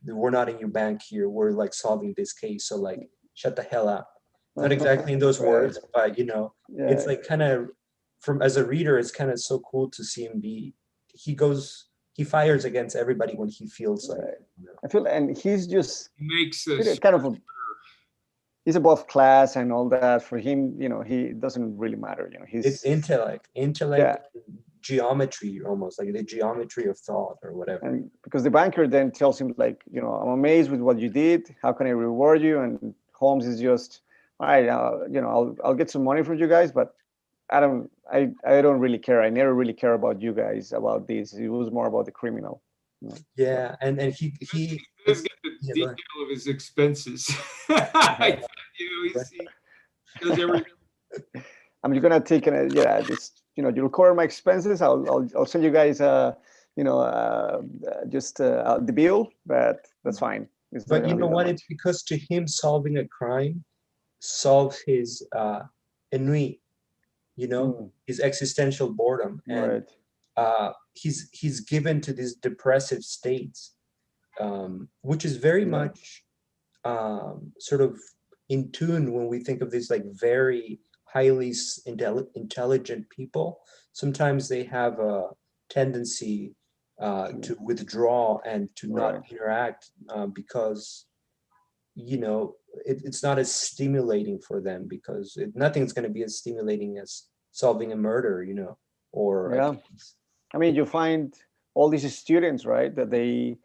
we're not in your bank here. We're like solving this case. So like, shut the hell up. Not exactly in those words, but it's like kind of as a reader, it's kind of so cool to see him he fires against everybody when he feels like. I feel, and he's just makes this kind of he's above class and all that. For him, he doesn't really matter. It's intellect, geometry, almost like the geometry of thought or whatever. And because the banker then tells him like, I'm amazed with what you did. How can I reward you? And Holmes is just, all right, I'll get some money from you guys, but I don't really care. I never really care about you guys about this. It was more about the criminal. Yeah, and he does get the detail of his expenses. He does everything. I'm just gonna take you'll cover my expenses. I'll send you guys just the bill, but that's fine. But you know what? It's because to him solving a crime solves his ennui, his existential boredom, and he's given to these depressive states, which is very much sort of in tune when we think of these like very highly intelligent people. Sometimes they have a tendency to withdraw and to not interact because it's not as stimulating for them, because nothing's going to be as stimulating as solving a murder, I mean, you find all these students, right, that they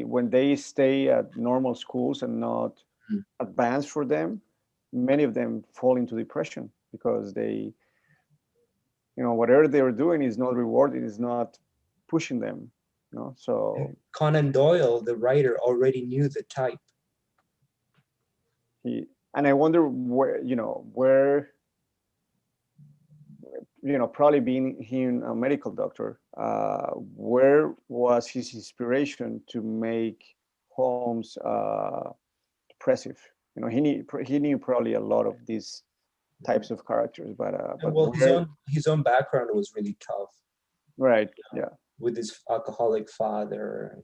when they stay at normal schools and not advanced for them, many of them fall into depression because they, whatever they're doing is not rewarded, is not pushing them, so. Conan Doyle, the writer, already knew the type. And I wonder where, probably being him a medical doctor, where was his inspiration to make Holmes depressive? He knew probably a lot of these types of characters, but his own background was really tough. Right. Yeah. With his alcoholic father.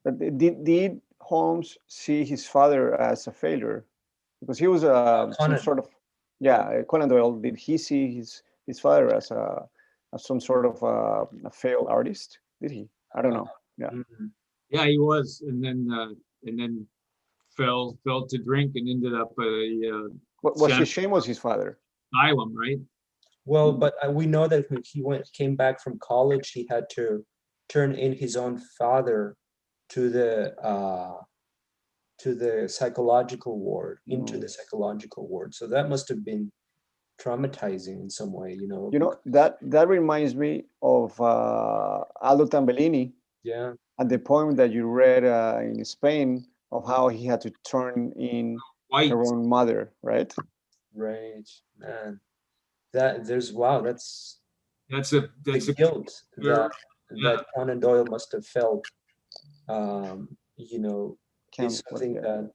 But did Holmes see his father as a failure? Because he was some sort of Conan Doyle. Did he see his father as some sort of a failed artist? Did he? I don't know. Yeah. Mm-hmm. Yeah, he was, and then fell to drink and ended up what was his shame was his father. Asylum, right? Well, but we know that when he came back from college, he had to turn in his own father to the psychological ward, into the psychological ward. So that must have been traumatizing in some way, that reminds me of Aldo Tambellini. Yeah. At the poem that you read in Spain, of how he had to turn in White. her own mother, right? Right, man. That's That's the a guilt yeah. that Conan Doyle must have felt. You know, is something Yeah. that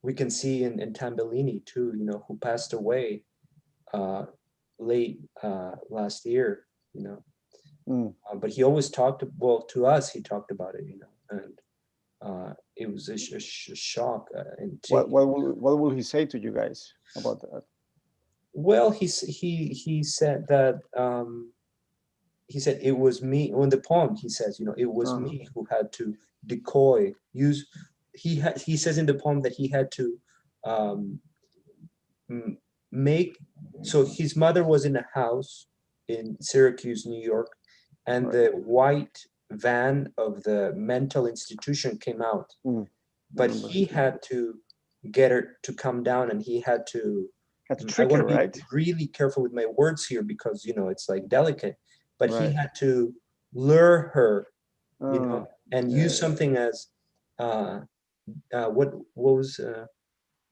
we can see in Tambellini too. You know, who passed away late last year. You know, but he always talked. Well, to us, he talked about it. You know, and it was a shock. And What will he say to you guys about that? well, he said that he said it was me. On the poem, he says, you know, it was me who had to decoy. Use he says in the poem that he had to um, make. So his mother was in a house in Syracuse, New York, and the white van of the mental institution came out. But he had to get her to come down, and he had to trick her, right? Be really careful with my words here because, you know, it's like delicate, but he had to lure her, you know, and use something as what was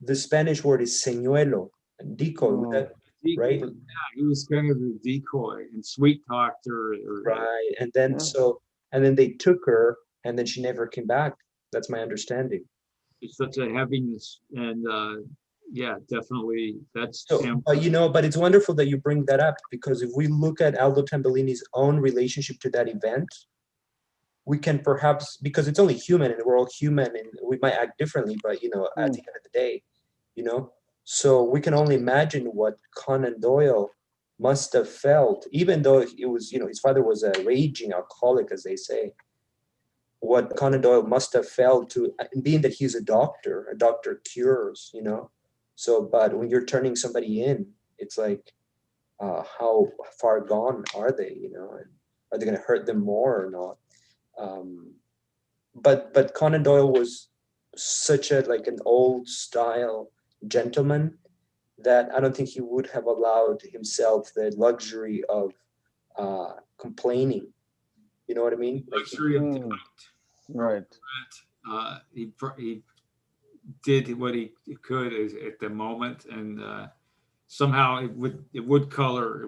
the Spanish word is señuelo, decoy, right? Yeah, he was kind of the decoy and sweet talked her. Right, and then and then they took her, and then she never came back. That's my understanding. It's such a heaviness, and yeah, definitely that's him. But you know, but it's wonderful that you bring that up, because if we look at Aldo Tambellini's own relationship to that event, we can perhaps, because it's only human and we're all human and we might act differently, but you know, at the end of the day, you know, so we can only imagine what Conan Doyle must have felt, even though it was, you know, his father was a raging alcoholic, as they say. What Conan Doyle must have felt to, being that he's a doctor cures, you know. So, but when you're turning somebody in, it's like, how far gone are they, you know, and are they going to hurt them more or not? But Conan Doyle was such a like an old style gentleman that I don't think he would have allowed himself the luxury of complaining. You know what I mean? Luxury of right. He did what he could at the moment, and somehow it would color.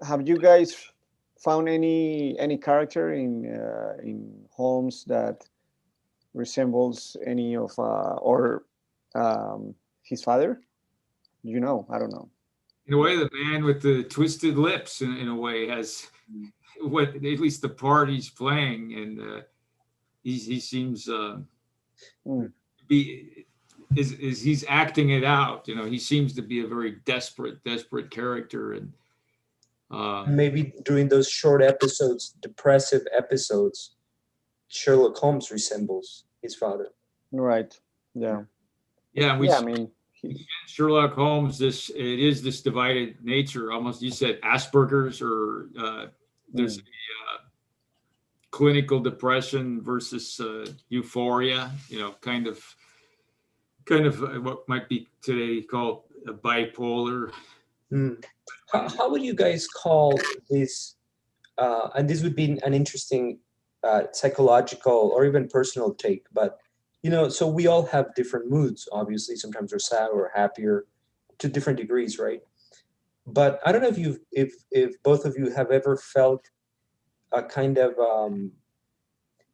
Have you guys found any character in Holmes that resembles any of or his father? You know, I don't know. In a way, the man with the twisted lips, in a way, has what at least the part he's playing, and he seems be is he's acting it out. You know, he seems to be a very desperate character, and maybe during those short episodes, depressive episodes, Sherlock Holmes resembles his father. Right. Yeah. Yeah. I mean, Sherlock Holmes. It is this divided nature. Almost, you said Asperger's, or there's a clinical depression versus euphoria. You know, kind of what might be today called a bipolar. How would you guys call this? And this would be an interesting psychological or even personal take, but you know, so we all have different moods. Obviously, sometimes we're sad or happier to different degrees, right? But I don't know if both of you have ever felt a kind of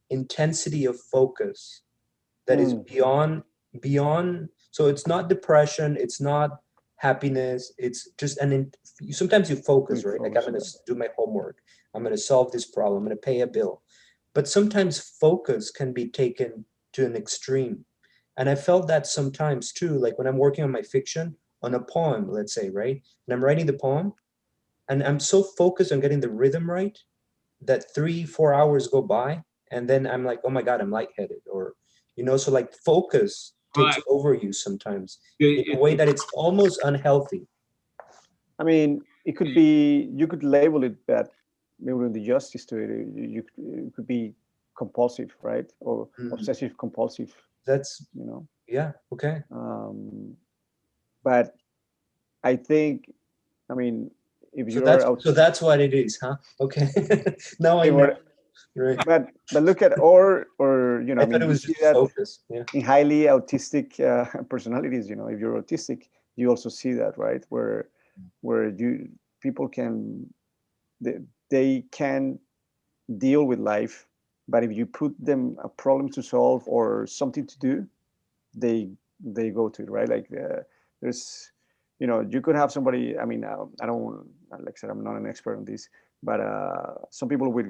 intensity of focus that is beyond. So it's not depression, it's not happiness, it's just sometimes you focus, right? Like, I'm going to do my homework, I'm going to solve this problem, I'm going to pay a bill. But sometimes focus can be taken to an extreme, and I felt that sometimes too, like when I'm working on my fiction, on a poem, let's say, right? And I'm writing the poem, and I'm so focused on getting the rhythm right that 3-4 hours go by, and then I'm like, oh my god, I'm lightheaded, or you know, so like focus takes over you sometimes in a way that it's almost unhealthy. I mean, it could be, you could label it that, maybe the justice to it, it could be compulsive, right? Or obsessive compulsive. That's, you know. Yeah, okay. But I think, I mean, if So you're so that's what it is, huh? Okay. Now I know. Right. but look at or you know, I I thought mean, it you was see just that focus. Yeah. in highly autistic personalities. You know, if you're autistic, you also see that, right? Where you people can they, they can deal with life, but if you put them a problem to solve or something to do, they go to it, right? Like there's, you know, you could have somebody. I mean, I don't, like I said, I'm not an expert on this, but some people with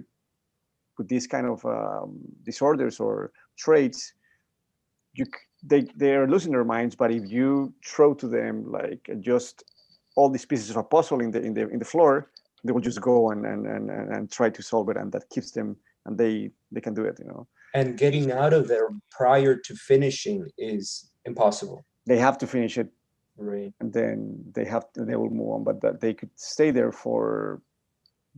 these kind of disorders or traits, they are losing their minds. But if you throw to them like just all these pieces of a puzzle in the floor, they will just go and try to solve it, and that keeps them, and they can do it. You know, And getting out of there prior to finishing is impossible. they have to finish it, Right. and then they will move on. But that they could stay there for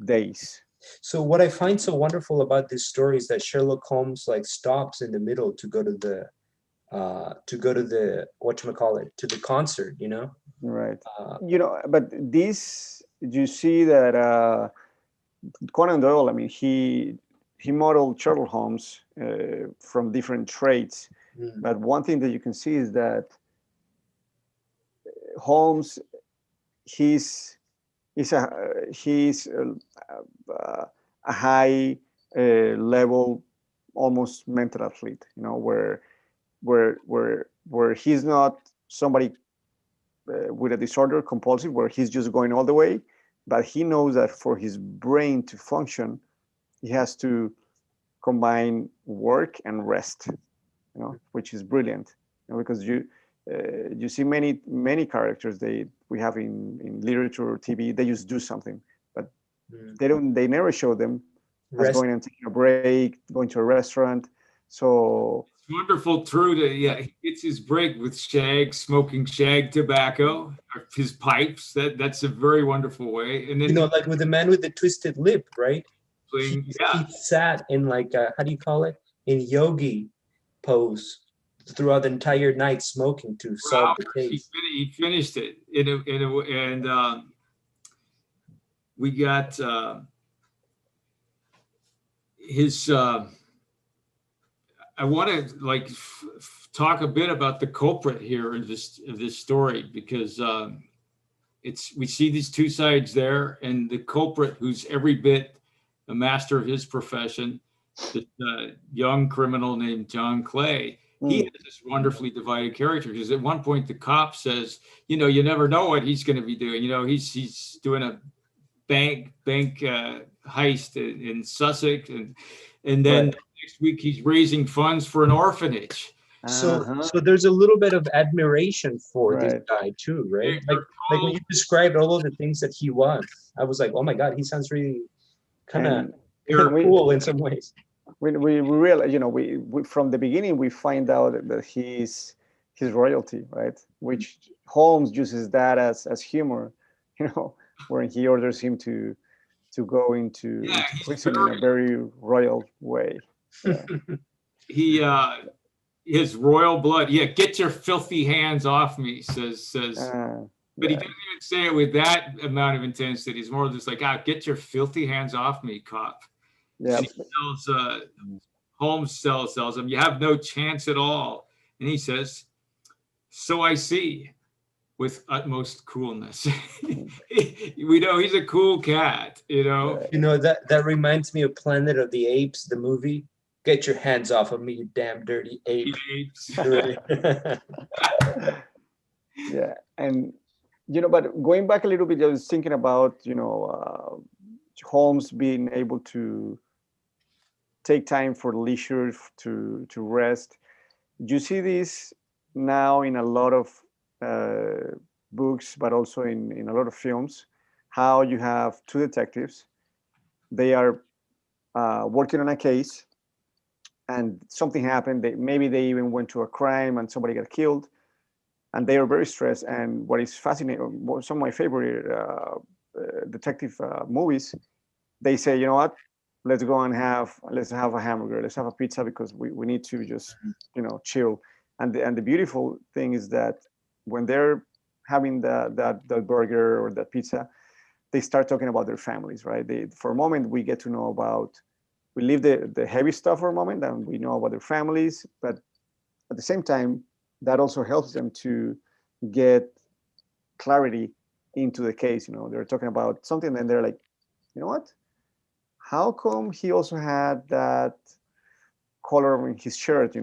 days. So what I find so wonderful about this story is that Sherlock Holmes like stops in the middle to go to the whatchamacallit, to the concert, you know? Right. Uh, You know, but this, you see that Conan Doyle, I mean, he modeled Sherlock Holmes from different traits. mm, But one thing that you can see is that Holmes, he's a high level, almost mental athlete. You know, where he's not somebody with a disorder, compulsive, where he's just going all the way, but he knows that for his brain to function, he has to combine work and rest, you know, which is brilliant, you know, because you see many characters we have in literature or TV, they just do something, but mm. they never show them as Rest. going and taking a break, going to a restaurant. So It's wonderful, true to, yeah, he gets his break with smoking shag tobacco, or his pipes. That's a very wonderful way. And You then know, like with the man with the twisted lip, right? playing, He yeah, sat in like how do you call it? In yogi pose throughout the entire night smoking to for solve hours. the case. He finished it and we got his. I want to like talk a bit about the culprit here in this story because we see these two sides there, and the culprit, who's every bit a master of his profession, the young criminal named John Clay. He has this wonderfully divided character because at one point the cop says, you know, you never know what he's going to be doing. You know, he's doing a bank heist in Sussex, and then right. next week he's raising funds for an orphanage. So Uh-huh. so there's a little bit of admiration for this Right. guy too, right? They're Like when you described all of the things that he was, I was like, oh my God, he sounds really kind of And we cool in some ways. we realize, you know, we from the beginning we find out that he's royalty, right? Which Holmes uses that as humor, you know, when he orders him to go into Yeah, he's prison in a very royal way. Yeah. he his royal blood. Yeah, get your filthy hands off me, says. But he Yeah. doesn't even say it with that amount of intensity. It's more just like, get your filthy hands off me, cop. Yeah. And he tells Holmes tells him, you have no chance at all. And he says, so I see, with utmost coolness. We know he's a cool cat, you know. You know, that reminds me of Planet of the Apes, the movie. Get your hands off of me, you damn dirty ape. Yeah. And, you know, but going back a little bit, I was thinking about, you know, Holmes being able to take time for leisure, to rest. You see this now in a lot of books, but also in a lot of films, how you have two detectives. They are working on a case, and something happened. Maybe they even went to a crime and somebody got killed, and they are very stressed. And what is fascinating, some of my favorite detective movies, they say, you know what, let's go and let's have a hamburger, let's have a pizza, because we need to just, you know, chill. And the beautiful thing is that when they're having that burger or that pizza, they start talking about their families, right? For a moment we get to know about we leave the heavy stuff for a moment, and we know about their families, but at the same time, that also helps them to get clarity into the case. They're talking about something, and they're like, you know what? How come he also had that color in his shirt?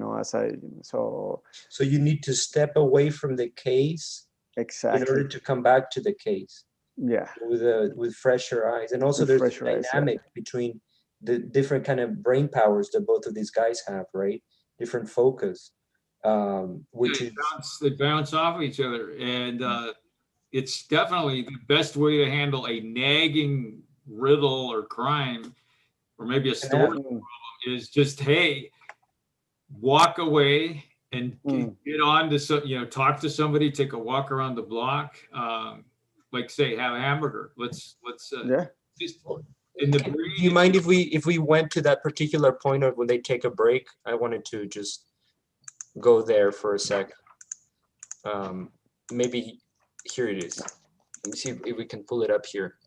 So you need to step away from the case exactly in order to come back to the case. Yeah, with fresher eyes. And also with there's a fresher eyes, dynamic between the different kind of brain powers that both of these guys have, right? Different focus, which they bounce off each other, and it's definitely the best way to handle a nagging riddle or crime, or maybe a story problem, is just, hey, walk away and get on to talk to somebody, take a walk around the block, like say have a hamburger. Let's yeah. just in the do you mind if we went to that particular point of when they take a break? I wanted to just go there for a sec. Maybe here it is. Let me see if we can pull it up here.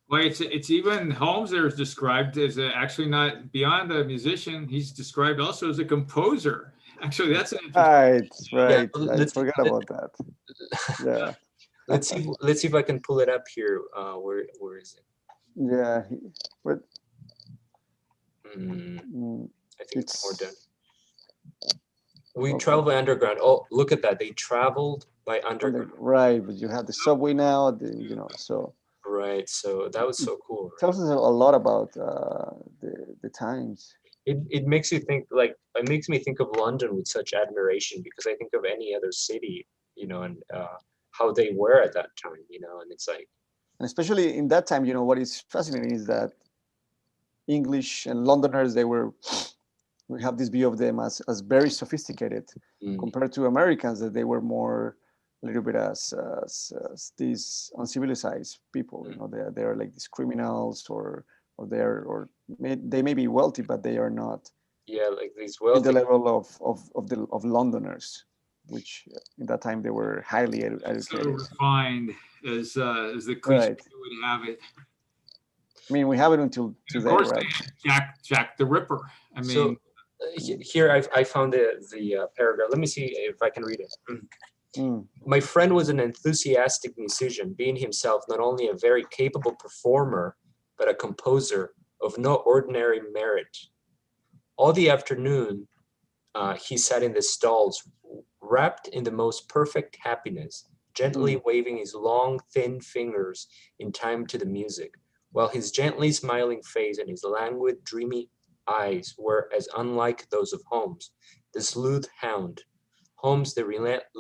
Well, it's even Holmes there is described as actually not beyond a musician. He's described also as a composer. Actually, that's an interesting. Right. Yeah, I forgot about that. Yeah. Let's see if I can pull it up here. Where is it? Yeah, but I think it's more done. We okay. travel by underground. Oh, look at that! They traveled by underground. Right, but you have the subway now. So. Right. So that was so cool. Right? Tells us a lot about the times. It makes you think, like, it makes me think of London with such admiration, because I think of any other city, and how they were at that time, and it's like, and especially in that time, what is fascinating is that English and Londoners, we have this view of them as very sophisticated compared to Americans, that they were more a little bit as these uncivilized people. They are like these criminals, or they may be wealthy, but they are not. Yeah, like these wealthy. In the level of Londoners, which in that time they were highly educated. So refined as the cliche would have it. I mean, we have it until today, of course, right? Jack the Ripper. I mean, so here I found the paragraph. Let me see if I can read it. My friend was an enthusiastic musician, being himself not only a very capable performer, but a composer of no ordinary merit. All the afternoon, he sat in the stalls, wrapped in the most perfect happiness, gently waving his long, thin fingers in time to the music, while his gently smiling face and his languid, dreamy eyes were as unlike those of Holmes, the sleuth hound. Holmes, the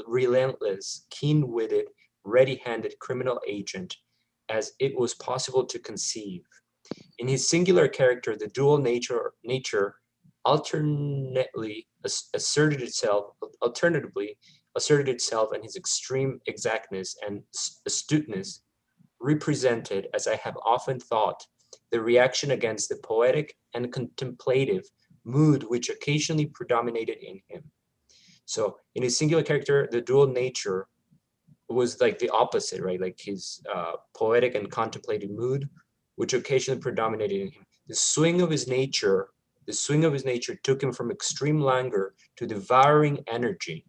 relentless, keen-witted, ready-handed criminal agent, as it was possible to conceive. In his singular character, the dual nature alternatively asserted itself, and his extreme exactness and astuteness represented, as I have often thought, the reaction against the poetic and contemplative mood which occasionally predominated in him. So in his singular character, the dual nature was like the opposite, right? Like his poetic and contemplative mood, which occasionally predominated in him. The swing of his nature took him from extreme languor to devouring energy.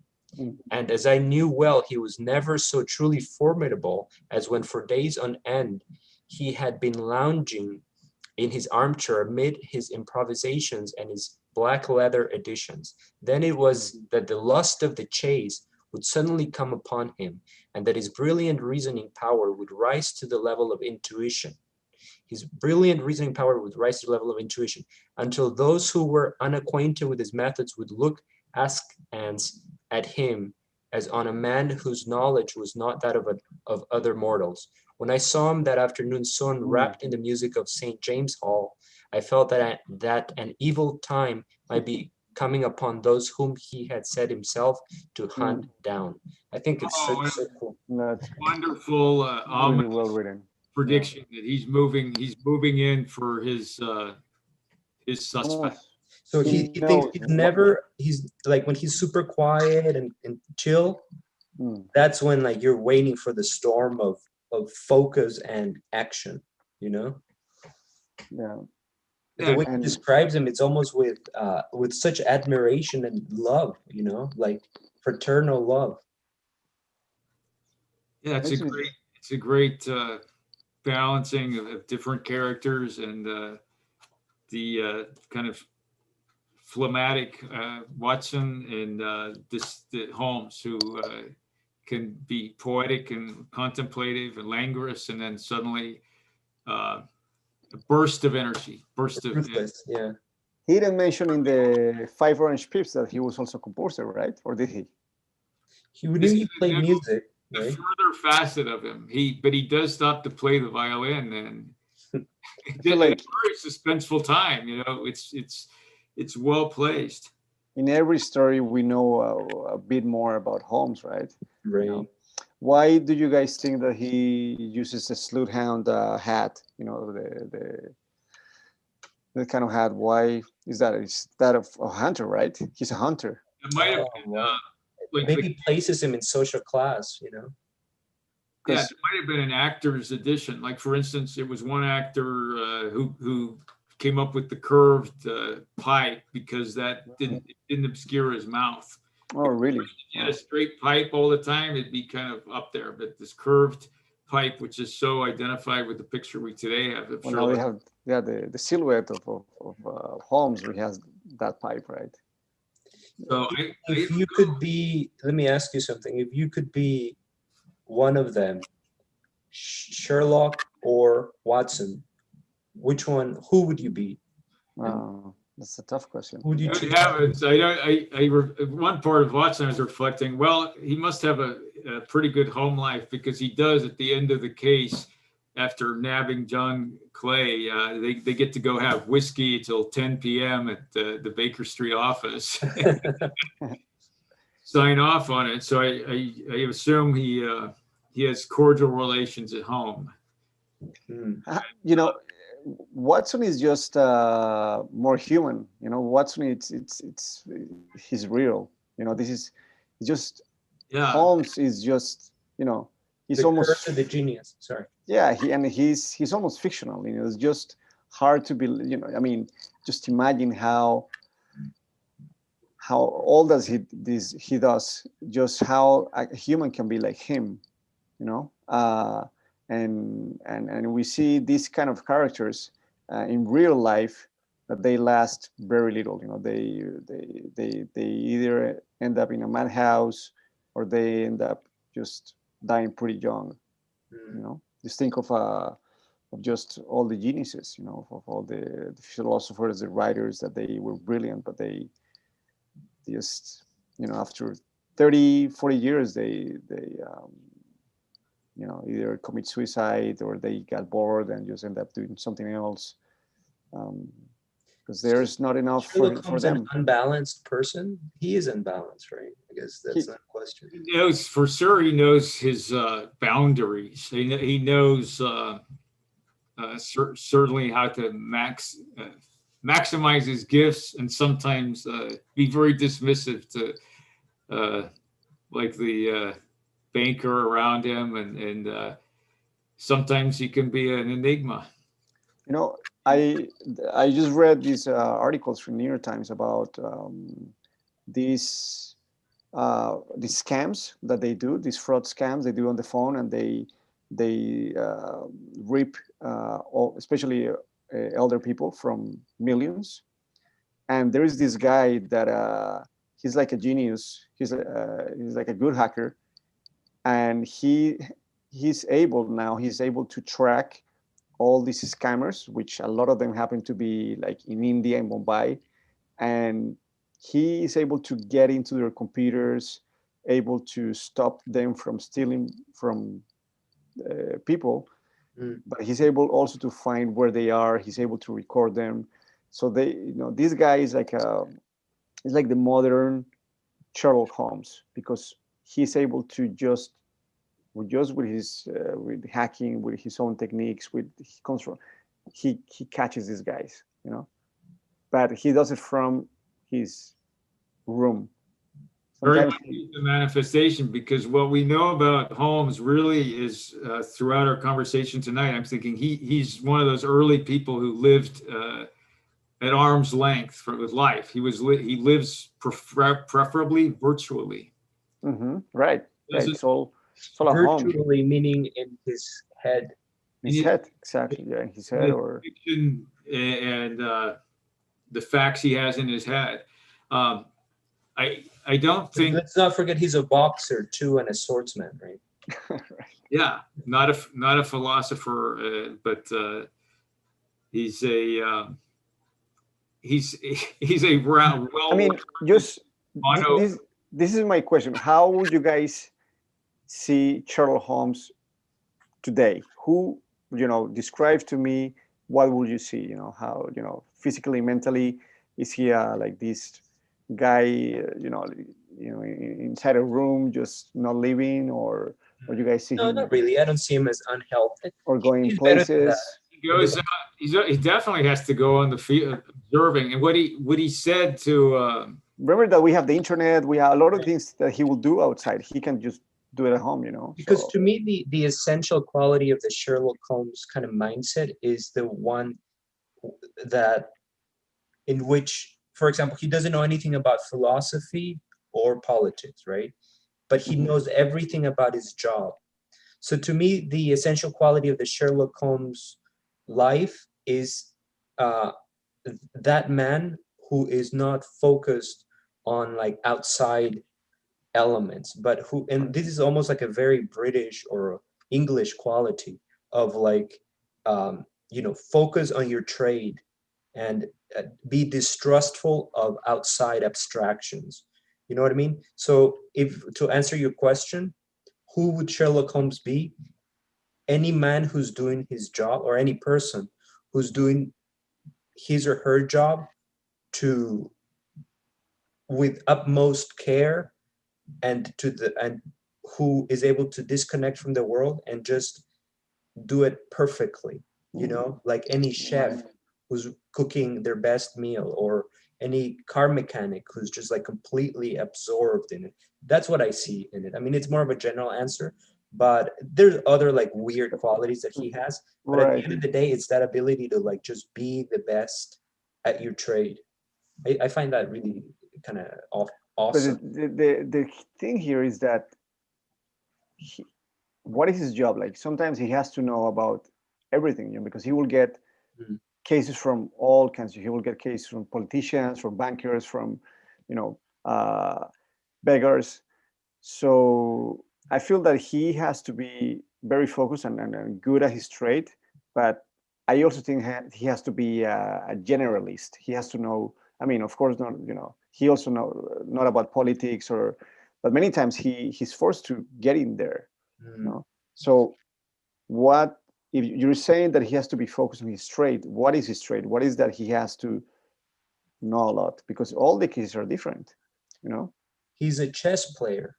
And as I knew well, he was never so truly formidable as when for days on end he had been lounging in his armchair amid his improvisations and his black leather editions. Then it was that the lust of the chase would suddenly come upon him, and that his brilliant reasoning power would rise to the level of intuition. Until those who were unacquainted with his methods would look askance at him as on a man whose knowledge was not that of other mortals. When I saw him that afternoon so enwrapped in the music of St. James Hall, I felt that an evil time might be coming upon those whom he had set himself to hunt down. I think it's so cool. That's wonderful, really well written prediction that he's moving in for his suspect. So he thinks he's like, when he's super quiet and chill, that's when like you're waiting for the storm of focus and action, Yeah. The way he And describes him, it's almost with such admiration and love, like fraternal love. Yeah, actually, it's a great balancing of different characters and the kind of phlegmatic Watson and the Holmes, who can be poetic and contemplative and languorous, and then suddenly a burst of energy, Ruthless, yeah. he didn't mention in the Five Orange Pips that he was also composer, right? Or did he? He knew This is he played music, the right? further facet of him. But he does stop to play the violin, and I feel a like very suspenseful time. It's well placed. in every story we know a bit more about Holmes, right? You Right. know, why do you guys think that he uses a sleuth hound hat? The kind of hat. Why is that? It's that of a hunter, right? He's a hunter. It might have Oh, been wow. like Maybe places him in social class, yeah, Because it might have been an actor's edition. Like for instance, it was one actor who came up with the curved pipe because that didn't obscure his mouth. oh, really? If you had a straight pipe all the time, it'd be kind of up there. But this curved pipe, which is so identified with the picture we today have of Well, now they Sherlock. have the silhouette of Holmes, where he has that pipe, right? So If you could be, let me ask you something. If you could be one of them, Sherlock or Watson, who would you be? That's a tough question. Who would you good choose? heavens! One part of Watson I was reflecting. Well, he must have a pretty good home life because he does at the end of the case, after nabbing John Clay, they get to go have whiskey till 10 p.m. at the Baker Street office, sign off on it. So I assume he has cordial relations at home. You know, Watson is just more human. You know, Watson, it's he's real. You know, this is just Yeah. Holmes is just, he's The almost curse of the genius. Sorry. yeah. He's almost fictional. You know, it's just hard to be. I mean, just imagine how all does he does, just how a human can be like him. You know, and we see these kind of characters in real life that they last very little. You know, they either end up in a madhouse or they end up just dying pretty young. You know, just think of just all the geniuses. You know, of all the philosophers, the writers, that they were brilliant, but they just, after 30, 40 years, they either commit suicide or they got bored and just end up doing something else, because there's not enough Sherlock for Holmes them. an unbalanced person. He is unbalanced, right? I guess that's not a question. He knows for sure. He knows his boundaries. He knows certainly how to maximize his gifts, and sometimes be very dismissive to like the banker around him, and sometimes he can be an enigma. You know, I just read these articles from New York Times about these scams that they do, these fraud scams they do on the phone, and they reap especially elder people from millions. And there is this guy that he's like a genius. He's like a good hacker, and he's able to track all these scammers, which a lot of them happen to be like in India and Mumbai, and he is able to get into their computers, able to stop them from stealing from people, but he's able also to find where they are. He's able to record them. So this guy is like the modern Sherlock Holmes, because he's able to just with his with hacking, with his own techniques, with his control, he catches these guys, but he does it from his room. Very Sometimes much the manifestation, because what we know about Holmes really is throughout our conversation tonight. I'm thinking he's one of those early people who lived at arm's length with life. He lives preferably virtually. right. Yeah, it's all at home. Virtually meaning in his head. His head, exactly. Yeah, in his head, or fiction and the facts he has in his head. I don't think. Let's not forget he's a boxer too and a swordsman, right? right. Yeah, not a philosopher, but he's a well. I mean, just this is my question. How would you guys see Sherlock Holmes today? Who, describe to me, what would you see? How, physically, mentally, is he like this guy, inside a room, just not living, or you guys see No, him? not really. I don't see him as unhealthy. Or going He's better than places. that. He goes. He definitely has to go on the field observing, and what he said to. Remember that we have the internet. We have a lot of things that he will do outside. He can just do it at home, Because to me, the essential quality of the Sherlock Holmes kind of mindset is the one that in which, for example, he doesn't know anything about philosophy or politics, right? But he knows everything about his job. So to me, the essential quality of the Sherlock Holmes life is that man who is not focused on like outside elements, but who, and this is almost like a very British or English quality of like, focus on your trade and be distrustful of outside abstractions. You know what I mean? So if to answer your question, who would Sherlock Holmes be? Any man who's doing his job, or any person who's doing his or her job to with utmost care and who is able to disconnect from the world and just do it perfectly, like any chef who's cooking their best meal, or any car mechanic who's just like completely absorbed in it. That's what I see in it. I mean, it's more of a general answer, but there's other like weird qualities that he has. But at the end of the day, it's that ability to like just be the best at your trade. I find that really kind of awesome. But the thing here is that what is his job? Like sometimes he has to know about everything, because he will get cases from all kinds. He will get cases from politicians, from bankers, from beggars. So I feel that he has to be very focused and good at his trade. But I also think he has to be a generalist. He has to know. I mean, of course, not. He also not about politics, but many times he's forced to get in there. So what if you're saying that he has to be focused on his trade? What is his trade? What is that he has to know a lot? Because all the cases are different. He's a chess player,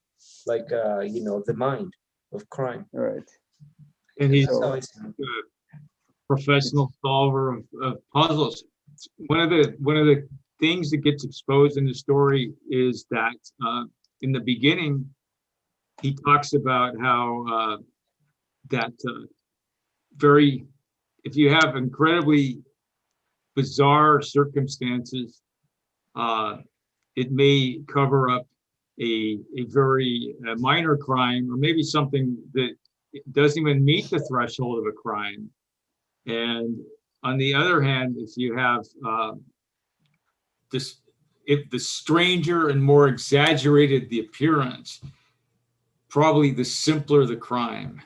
like the mind of crime. Right. And he's a professional solver of puzzles. One of the things that gets exposed in the story is that in the beginning, he talks about how if you have incredibly bizarre circumstances, it may cover up a very minor crime, or maybe something that doesn't even meet the threshold of a crime. And on the other hand, if you have if the stranger and more exaggerated the appearance, probably the simpler the crime.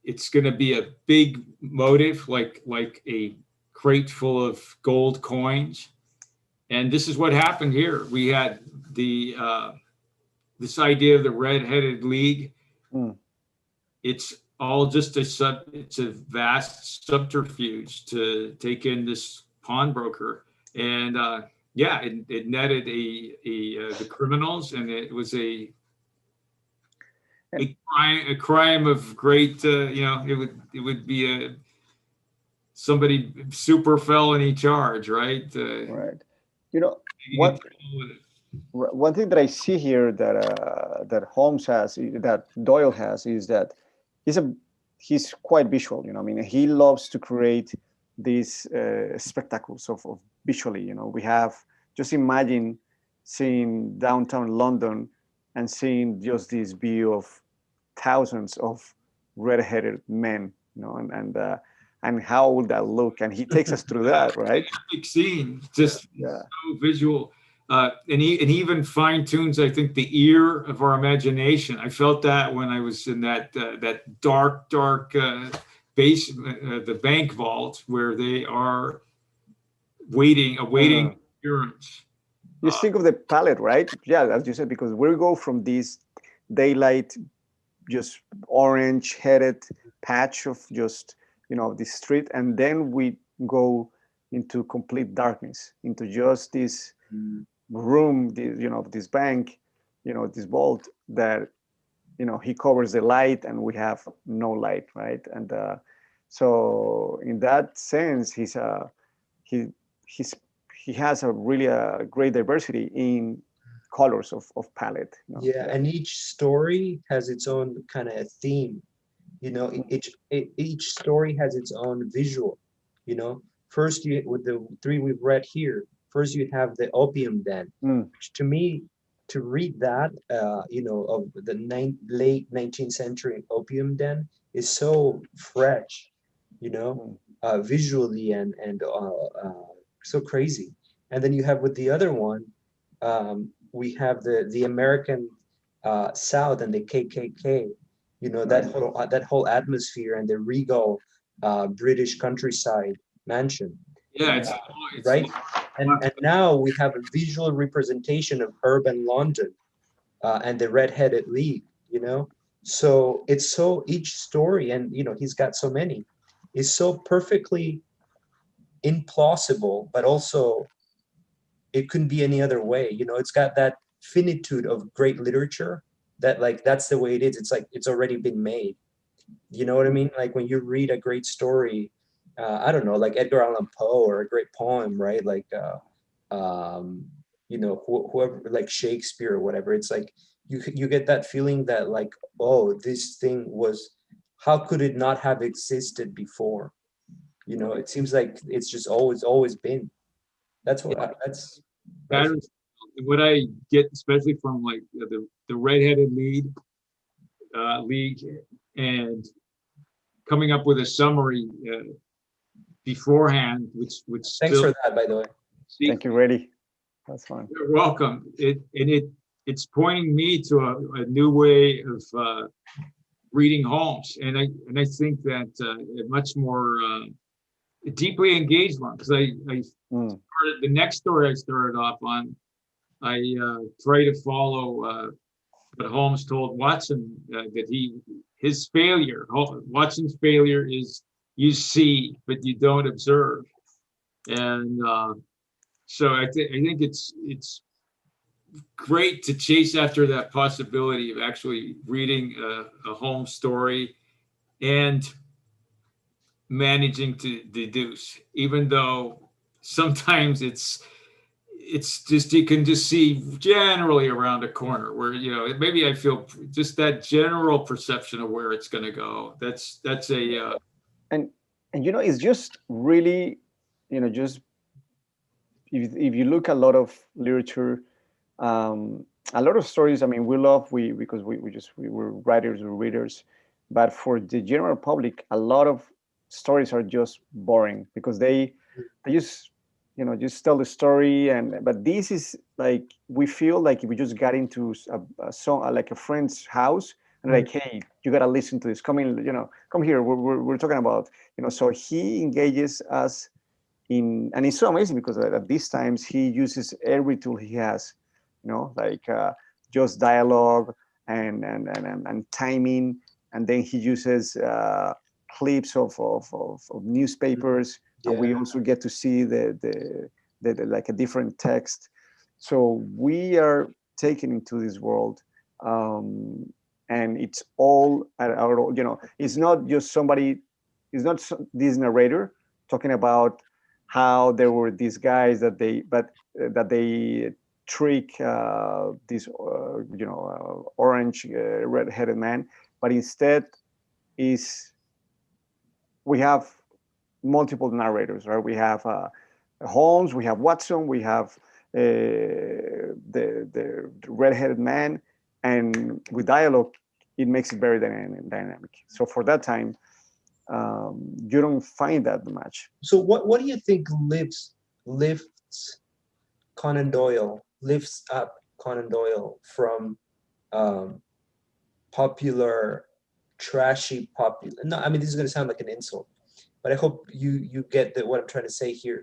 It's going to be a big motive, like a crate full of gold coins. And this is what happened here. We had this idea of the Red-Headed League. It's all just it's a vast subterfuge to take in this pawnbroker. And it netted the criminals, and it was a crime of great. It would be somebody super felony charge, right? Right. You know what? One thing that I see here that that Holmes has, that Doyle has, is that he's a he's quite visual. You know, I mean, he loves to create these spectacles of visually. You know, we have just imagine seeing downtown London and seeing just this view of thousands of red-headed men. You know, and how would that look? And he takes us through that, right? Epic scene, just Yeah. so visual. And he even fine tunes, I think, the ear of our imagination. I felt that when I was in that dark basement, the bank vault, where they are awaiting appearance. Just think of the palette, right? Yeah, as you said, because we go from this daylight, just orange-headed patch of just the street, and then we go into complete darkness, into just this room, this bank, this vault that he covers the light, and we have no light, right? And so in that sense, he he's he has a really great diversity in colors of palette. Yeah, and each story has its own kind of theme. Each story has its own visual. First, with the three we've read here, first you have the opium den, which to me, to read that, of the late 19th century opium den is so fresh, visually and so crazy. And then you have with the other one, we have the American South and the KKK, that whole atmosphere and the regal British countryside mansion. Yeah, it's right. And now we have a visual representation of urban London and the Red-Headed League. So it's each story, and he's got so many, is so perfectly implausible, but also it couldn't be any other way. It's got that finitude of great literature that, like, that's the way it is. It's like it's already been made. You know what I mean? Like when you read a great story, I don't know, like Edgar Allan Poe, or a great poem, right? Like whoever, like Shakespeare or whatever. It's like you get that feeling that, like, oh, this thing was, how could it not have existed before? It seems like it's just always been. That's what that is what I get, especially from like the Red-Headed League, and coming up with a summary beforehand, which thanks for that, by the way. Thank you, Reddy. That's fine. You're welcome. It's pointing me to a new way of reading Holmes, and I think that a much more deeply engaged one, because I started the next story I started off on. I try to follow what Holmes told Watson, that his failure, Watson's failure is you see, but you don't observe. And so I think it's great to chase after that possibility of actually reading a Holmes story and managing to deduce, even though sometimes it's just, you can just see generally around a corner where, maybe I feel just that general perception of where it's going to go. That's a and it's just really, just if you look a lot of literature, a lot of stories, I mean, because we were writers or readers, but for the general public, a lot of stories are just boring because they just just tell the story. But this is like, we feel like if we just got into a song, like a friend's house, and like, hey, you gotta listen to this, come here, we're talking about, so he engages us in, and it's so amazing because at these times he uses every tool he has, like just dialogue and timing, and then he uses clips of newspapers, and we also get to see the like a different text. So we are taken into this world, and it's all at our, it's not just somebody, it's not this narrator talking about how there were these guys that they trick this orange red-headed man, but instead is we have multiple narrators, right? We have Holmes, we have Watson, we have the red-headed man, and with dialogue, it makes it very dynamic. So for that time, you don't find that much. So what do you think lifts Conan Doyle, lifts up Conan Doyle from popular, trashy popular? No, I mean, this is going to sound like an insult, but I hope you get what I'm trying to say here.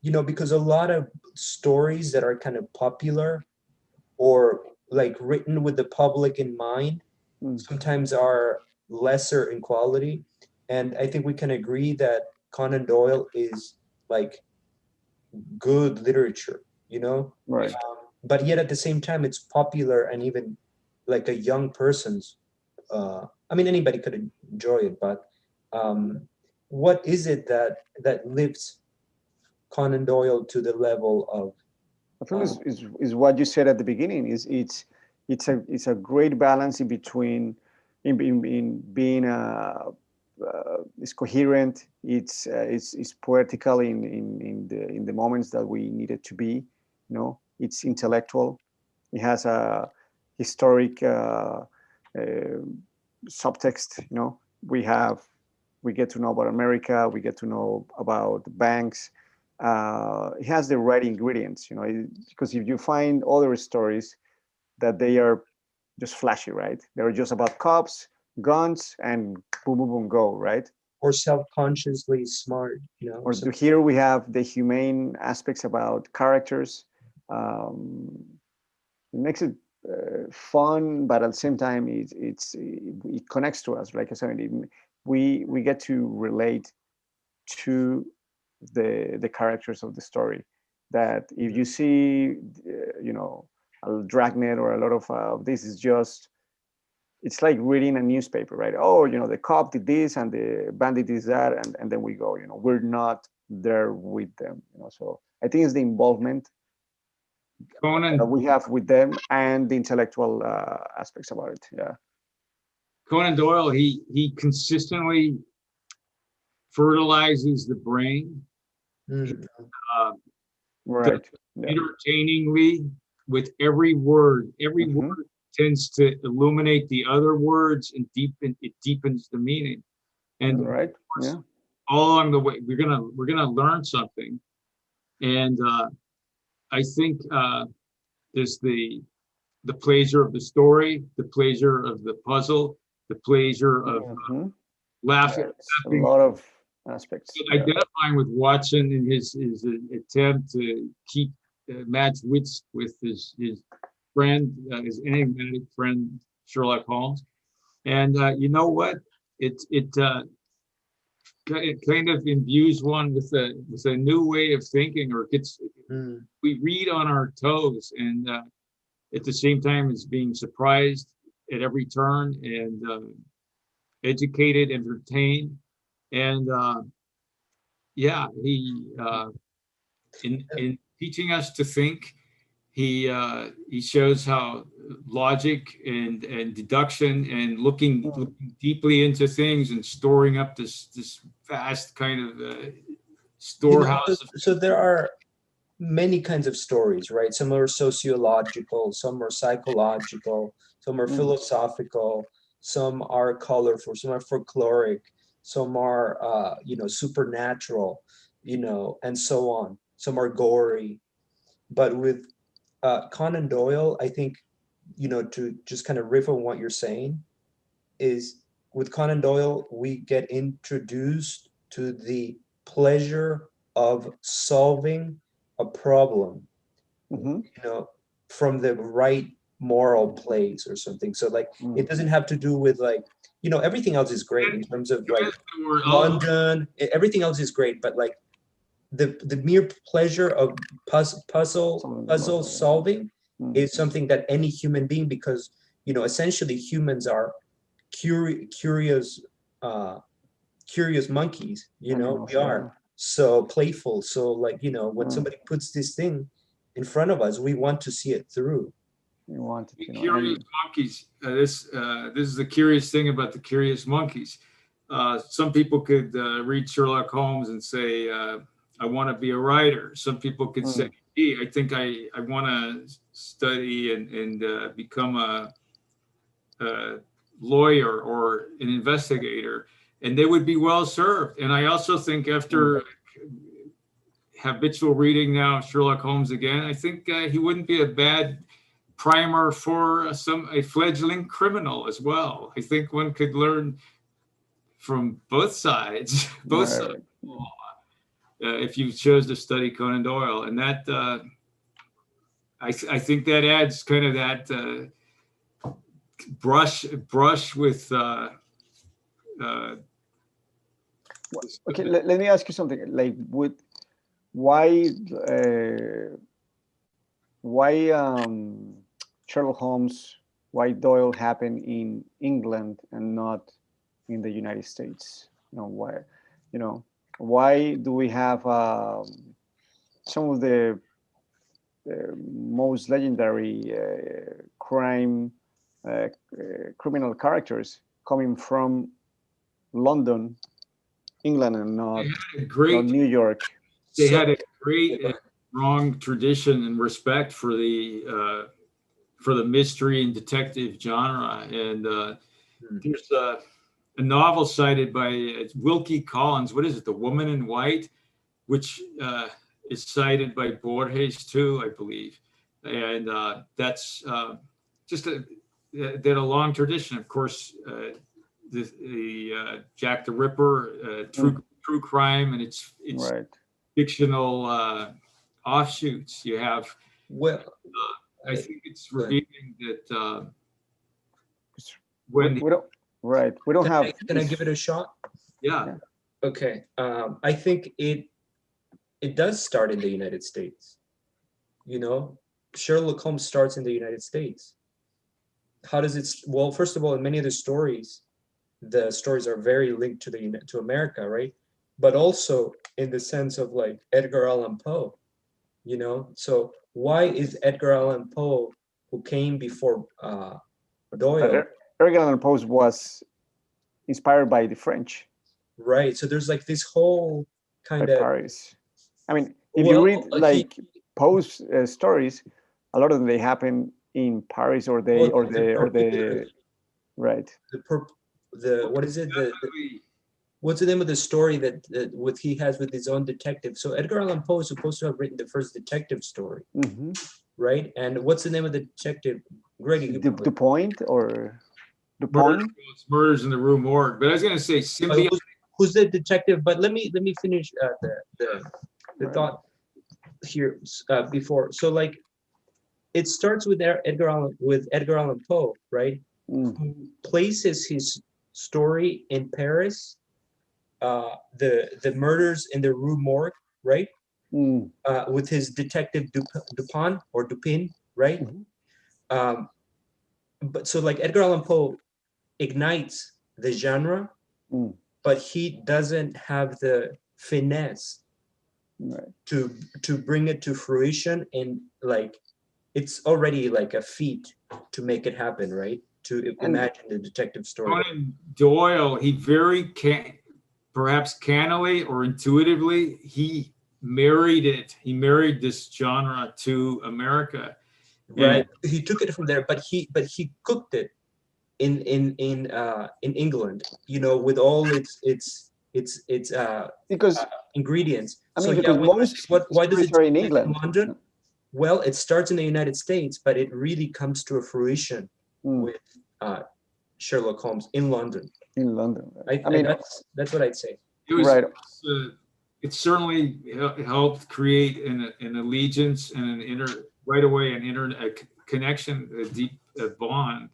You know, because a lot of stories that are kind of popular or like written with the public in mind sometimes are lesser in quality. And I think we can agree that Conan Doyle is like good literature, you know? Right. But yet at the same time, it's popular and even like a young person's, I mean, anybody could enjoy it, but what is it that lifts Conan Doyle to the level of? I think is what you said at the beginning. It's a great balance in between in being it's coherent. It's poetical in the moments that we need it to be. You know, it's intellectual. It has a historic subtext. You know, we get to know about America. We get to know about the banks. It has the right ingredients, you know, because if you find other stories that they are just flashy, right? They're just about cops, guns, and boom, boom, boom, go, right? Or self-consciously smart, you know. Or here we have the humane aspects about characters. It makes it fun, but at the same time, it connects to us. Like I said, we get to relate to the characters of the story. That if you see, a dragnet or a lot of this is just, it's like reading a newspaper, right? Oh, the cop did this and the bandit did that, and then we go. We're not there with them. So I think it's the involvement Conan, that we have with them and the intellectual aspects about it. Yeah. Conan Doyle, he consistently fertilizes the brain. Right. Yeah. Entertainingly with every word. Every word tends to illuminate the other words and it deepens the meaning. And right. Yeah. all along the way, we're gonna learn something. And I think there's the pleasure of the story, the pleasure of the puzzle, the pleasure of laughing. A lot of aspects. Identifying with Watson in his attempt to keep match wits with his friend, his enigmatic friend Sherlock Holmes, and you know what? It kind of imbues one with a new way of thinking, or gets we read on our toes, and at the same time as being surprised at every turn and educated, entertained, and yeah, he in teaching us to think, he shows how logic and deduction and looking deeply into things and storing up this vast kind of storehouse. So there are many kinds of stories, right? Some are sociological, some are psychological, some are philosophical, some are colorful, some are folkloric, some are supernatural, and so on. Some are gory. But with Conan Doyle, I think, to just kind of riff on what you're saying, is with Conan Doyle, we get introduced to the pleasure of solving a problem, from the right moral place or something. So like, it doesn't have to do with like, everything else is great in terms of like London, everything else is great, but like the mere pleasure of puzzle solving is something that any human being, because essentially humans are curious monkeys, we are. so playful. So like, when Mm. somebody puts this thing in front of us, we want to see it through. You want it, The you know, Curious and Monkeys. This is the curious thing about the Curious Monkeys. Some people could read Sherlock Holmes and say, "I want to be a writer." Some people could say, Mm. "Hey, I think I want to study and become a lawyer or an investigator," and they would be well served. And I also think after habitual reading now of Sherlock Holmes again, I think he wouldn't be a bad primer for a fledgling criminal as well. I think one could learn from both sides, right. if you chose to study Conan Doyle, and that I think that adds kind of that brush with. Okay, let me ask you something. Like, why why Sherlock Holmes, why Doyle happened in England and not in the United States? You know, why do we have some of the most legendary crime criminal characters coming from London, England, and They not had a great, New York? they So had a great long tradition and respect for the mystery and detective genre, and there's a novel cited by Wilkie Collins. What is it? The Woman in White, which is cited by Borges too, I believe. And that's just they had a long tradition. Of course, the Jack the Ripper, true crime, and it's Right. fictional offshoots. You have. well, I think it's Go ahead. revealing that We, when we don't. Right. We don't have. Can I give it a shot? yeah. Okay. I think it does start in the United States. Sherlock Holmes starts in the United States. How does it? Well, first of all, in many of the stories are very linked to America, right? But also in the sense of like Edgar Allan Poe. So why is Edgar Allan Poe, who came before Doyle, Edgar Allan Poe was inspired by the French, right? So there's like this whole by kind of Paris. I mean, if you read like Poe's stories, a lot of them they happen in Paris or the right. What is it? What's the name of the story that he has with his own detective? So Edgar Allan Poe is supposed to have written the first detective story, right? And what's the name of the detective? Greg, The Point or the Point? Murders in the Rue Morgue. But I was going to say symbiote. Who's the detective? But let me finish the Right. thought here before. So like, it starts with Edgar Allan Poe, right? Who places his story in Paris, the murders in the Rue Morgue, right? With his detective Dupin, right? But so like Edgar Allan Poe ignites the genre, but he doesn't have the finesse to bring it to fruition, and like it's already like a feat to make it happen, right? To imagine the detective story. Conan Doyle, he perhaps cannily or intuitively, he married this genre to America. Right. He took it from there, but he cooked it in England, with all its because ingredients. I mean, So because most why does it stories are in take place England? London? Well, it starts in the United States, but it really comes to a fruition with Sherlock Holmes in London. In London, I mean, that's what I'd say. It certainly helped create an allegiance and a connection, a deep bond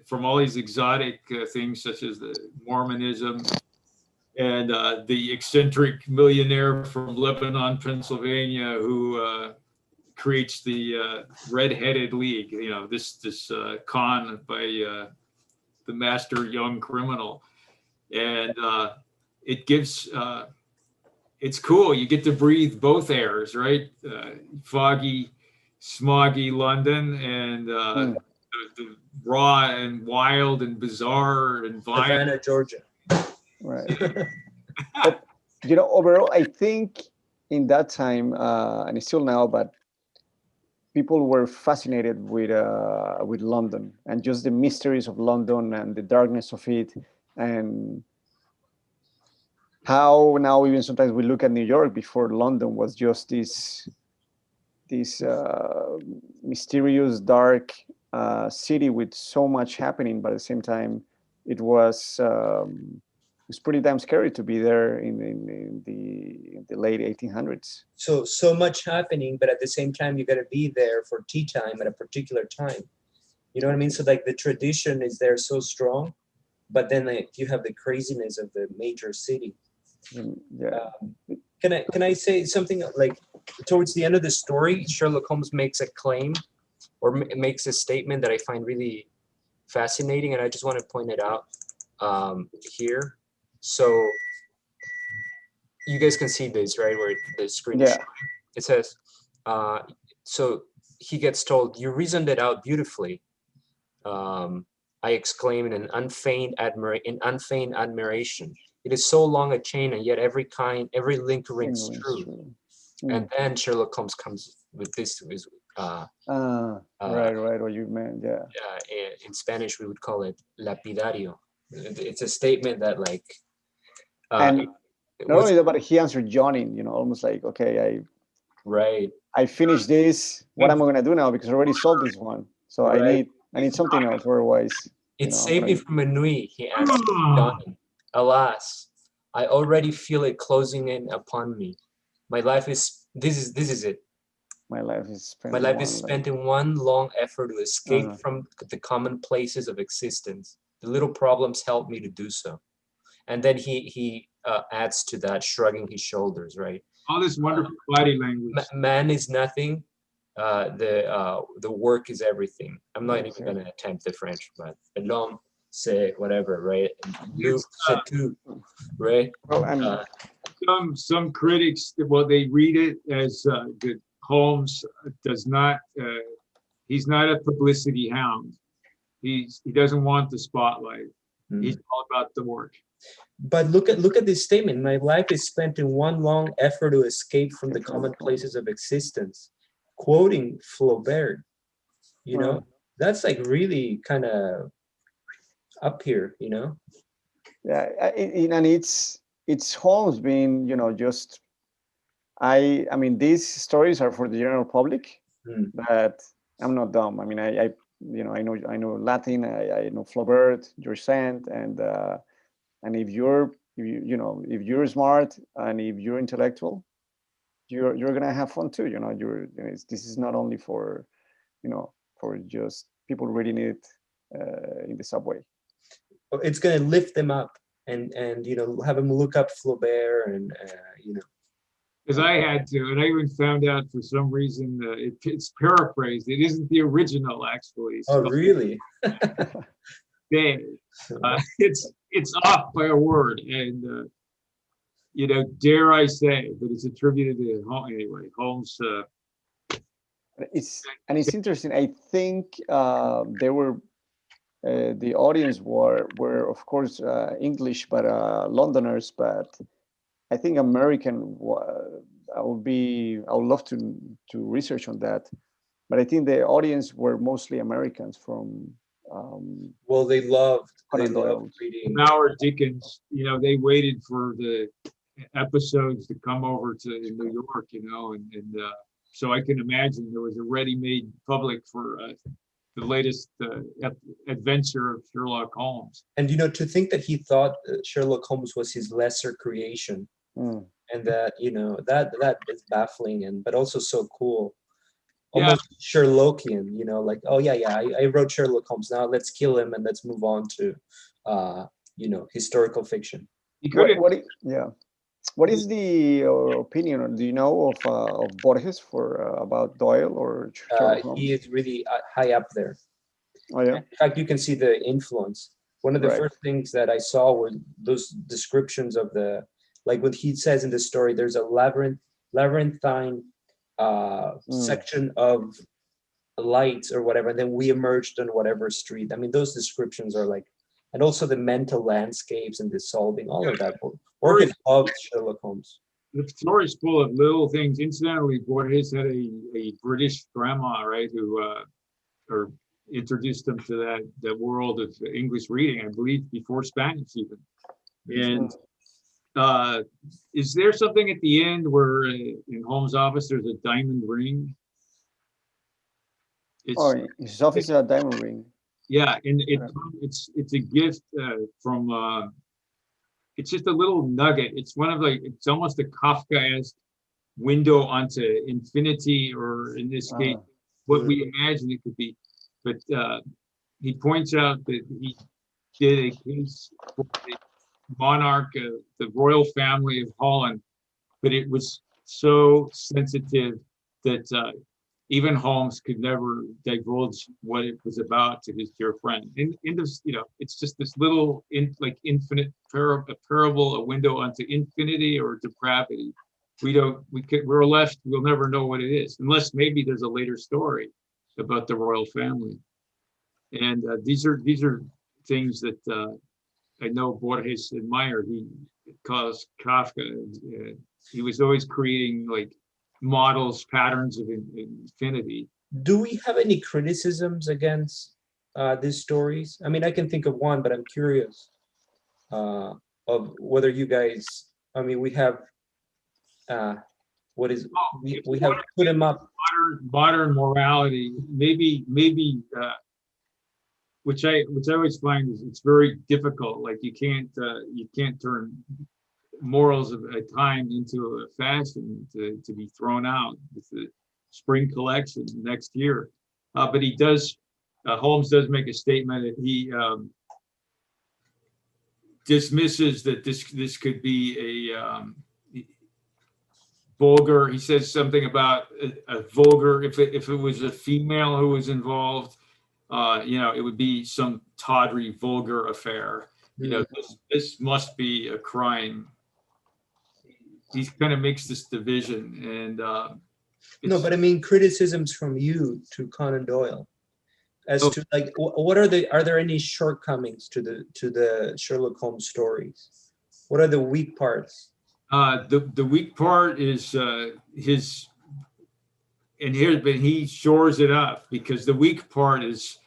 from all these exotic things such as the Mormonism and the eccentric millionaire from Lebanon, Pennsylvania, who creates the Red-Headed League. This con by the master young criminal, and it gives it's cool. You get to breathe both airs, right? Foggy, smoggy London, and the raw and wild and bizarre and violent. Savannah, Georgia. Right. But overall, I think in that time, and still now, but people were fascinated with London and just the mysteries of London and the darkness of it, and how now even sometimes we look at New York before London was just this mysterious, dark city with so much happening, but at the same time, it was pretty damn scary to be there in the late 1800s. So much happening, but at the same time, you got to be there for tea time at a particular time. You know what I mean? So like the tradition is there so strong, but then you have the craziness of the major city. Yeah. Can I say something? Like towards the end of the story, Sherlock Holmes makes a claim or makes a statement that I find really fascinating, and I just want to point it out here. So you guys can see this, right, where the screen is showing. It says, so he gets told, "You reasoned it out beautifully." I exclaimed in unfeigned admiration. "It is so long a chain, and yet every link rings true." And then Sherlock Holmes comes with this. Right. What you meant, yeah. In Spanish, we would call it lapidario. It's a statement that, like, and not only that, but he answered Johnny, almost like, okay, I finished this. What am I going to do now? Because I already solved this one. So I need something else. Otherwise, it saved me from ennui, he answered Johnny. "Alas, I already feel it closing in upon me. My life is this is it. My life is spent in one long effort to escape from the commonplaces of existence. The little problems help me to do so." And then he adds to that, shrugging his shoulders, right? All this wonderful body language. Man is nothing. The work is everything. I'm not even going to attempt the French, but l'homme c'est whatever, right? Nous c'est tout, right? Some critics, they read it as that Holmes does not. He's not a publicity hound. He doesn't want the spotlight. He's all about the work. But look at this statement. My life is spent in one long effort to escape from the commonplaces of existence. Quoting Flaubert, that's like really kind of up here, Yeah, and it's Holmes being, just. I mean, these stories are for the general public, but I'm not dumb. I mean, I know Latin. I know Flaubert, George Sand, and if you're smart and if you're intellectual, you're gonna have fun too. This is not only for for just people reading it in the subway. It's gonna lift them up and have them look up Flaubert and Because I had to, and I even found out for some reason it's paraphrased. It isn't the original, actually. So really? It's off by a word, and dare I say, but it's attributed to Holmes anyway. Holmes. It's interesting. I think they were the audience were of course English, but Londoners, but I think American. I would love to research on that, but I think the audience were mostly Americans from. Well, they loved reading Howard Dickens. They waited for the episodes to come over to New York. And so I can imagine there was a ready-made public for the latest adventure of Sherlock Holmes. And to think that he thought Sherlock Holmes was his lesser creation, and that that is baffling but also so cool, almost Sherlockian. Like, oh yeah, I wrote Sherlock Holmes. Now let's kill him and let's move on to historical fiction. What is the opinion, or do you know of Borges about Doyle or Sherlock Holmes? He is really high up there. Oh yeah. In fact, you can see the influence. One of the first things that I saw were those descriptions of the like what he says in the story, there's a labyrinthine section of lights or whatever, and then we emerged on whatever street. I mean, those descriptions are like, and also the mental landscapes and the solving, all of that. Borges loved Sherlock Holmes. The story's full of little things. Incidentally, Borges had a British grandma, right, who or introduced him to that world of English reading, I believe, before Spanish even. And is there something at the end where in Holmes' office there's a diamond ring? His office is a diamond ring. Yeah, and it's a gift from. It's just a little nugget. It's it's almost a Kafkaesque window onto infinity, or in this case, what we imagine it could be. But he points out that he did a case for the monarch, the royal family of Holland, but it was so sensitive that even Holmes could never divulge what it was about to his dear friend. In this, it's just this little infinite parable, a window onto infinity or depravity. We're left, we'll never know what it is, unless maybe there's a later story about the royal family. And these are things that I know Borges admired. He calls Kafka. He was always creating models, patterns of infinity. Do we have any criticisms against these stories? I mean, I can think of one, but I'm curious of whether you guys. I mean, we have we have put him up. Modern morality, maybe. Which I always find is it's very difficult. Like you can't turn morals of a time into a fashion to be thrown out with the spring collection next year. But he does. Holmes does make a statement that he dismisses that this could be a vulgar. He says something about a vulgar. If it was a female who was involved. It would be some tawdry, vulgar affair. This must be a crime. He kind of makes this division, and no, but I mean criticisms from you to Conan Doyle, as to what are there any shortcomings to the Sherlock Holmes stories? What are the weak parts? The weak part is his. And but he shores it up, because the weak part is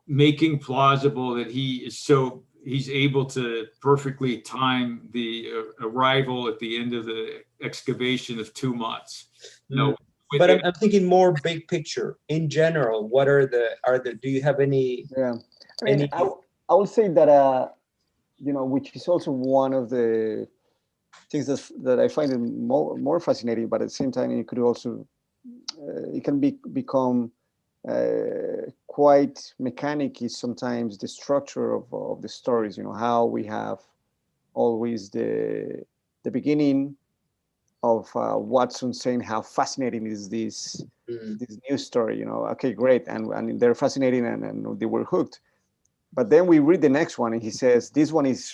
making plausible that he's able to perfectly time the arrival at the end of the excavation of 2 months. But I'm thinking more big picture in general. What are do you have any? Yeah, I mean, I would say that which is also one of the things that I find it more fascinating, but at the same time it could also it can become quite mechanic, is sometimes the structure of the stories. How we have always the beginning of Watson saying how fascinating is this new story. Okay, great, and they're fascinating, and they were hooked. But then we read the next one, and he says this one is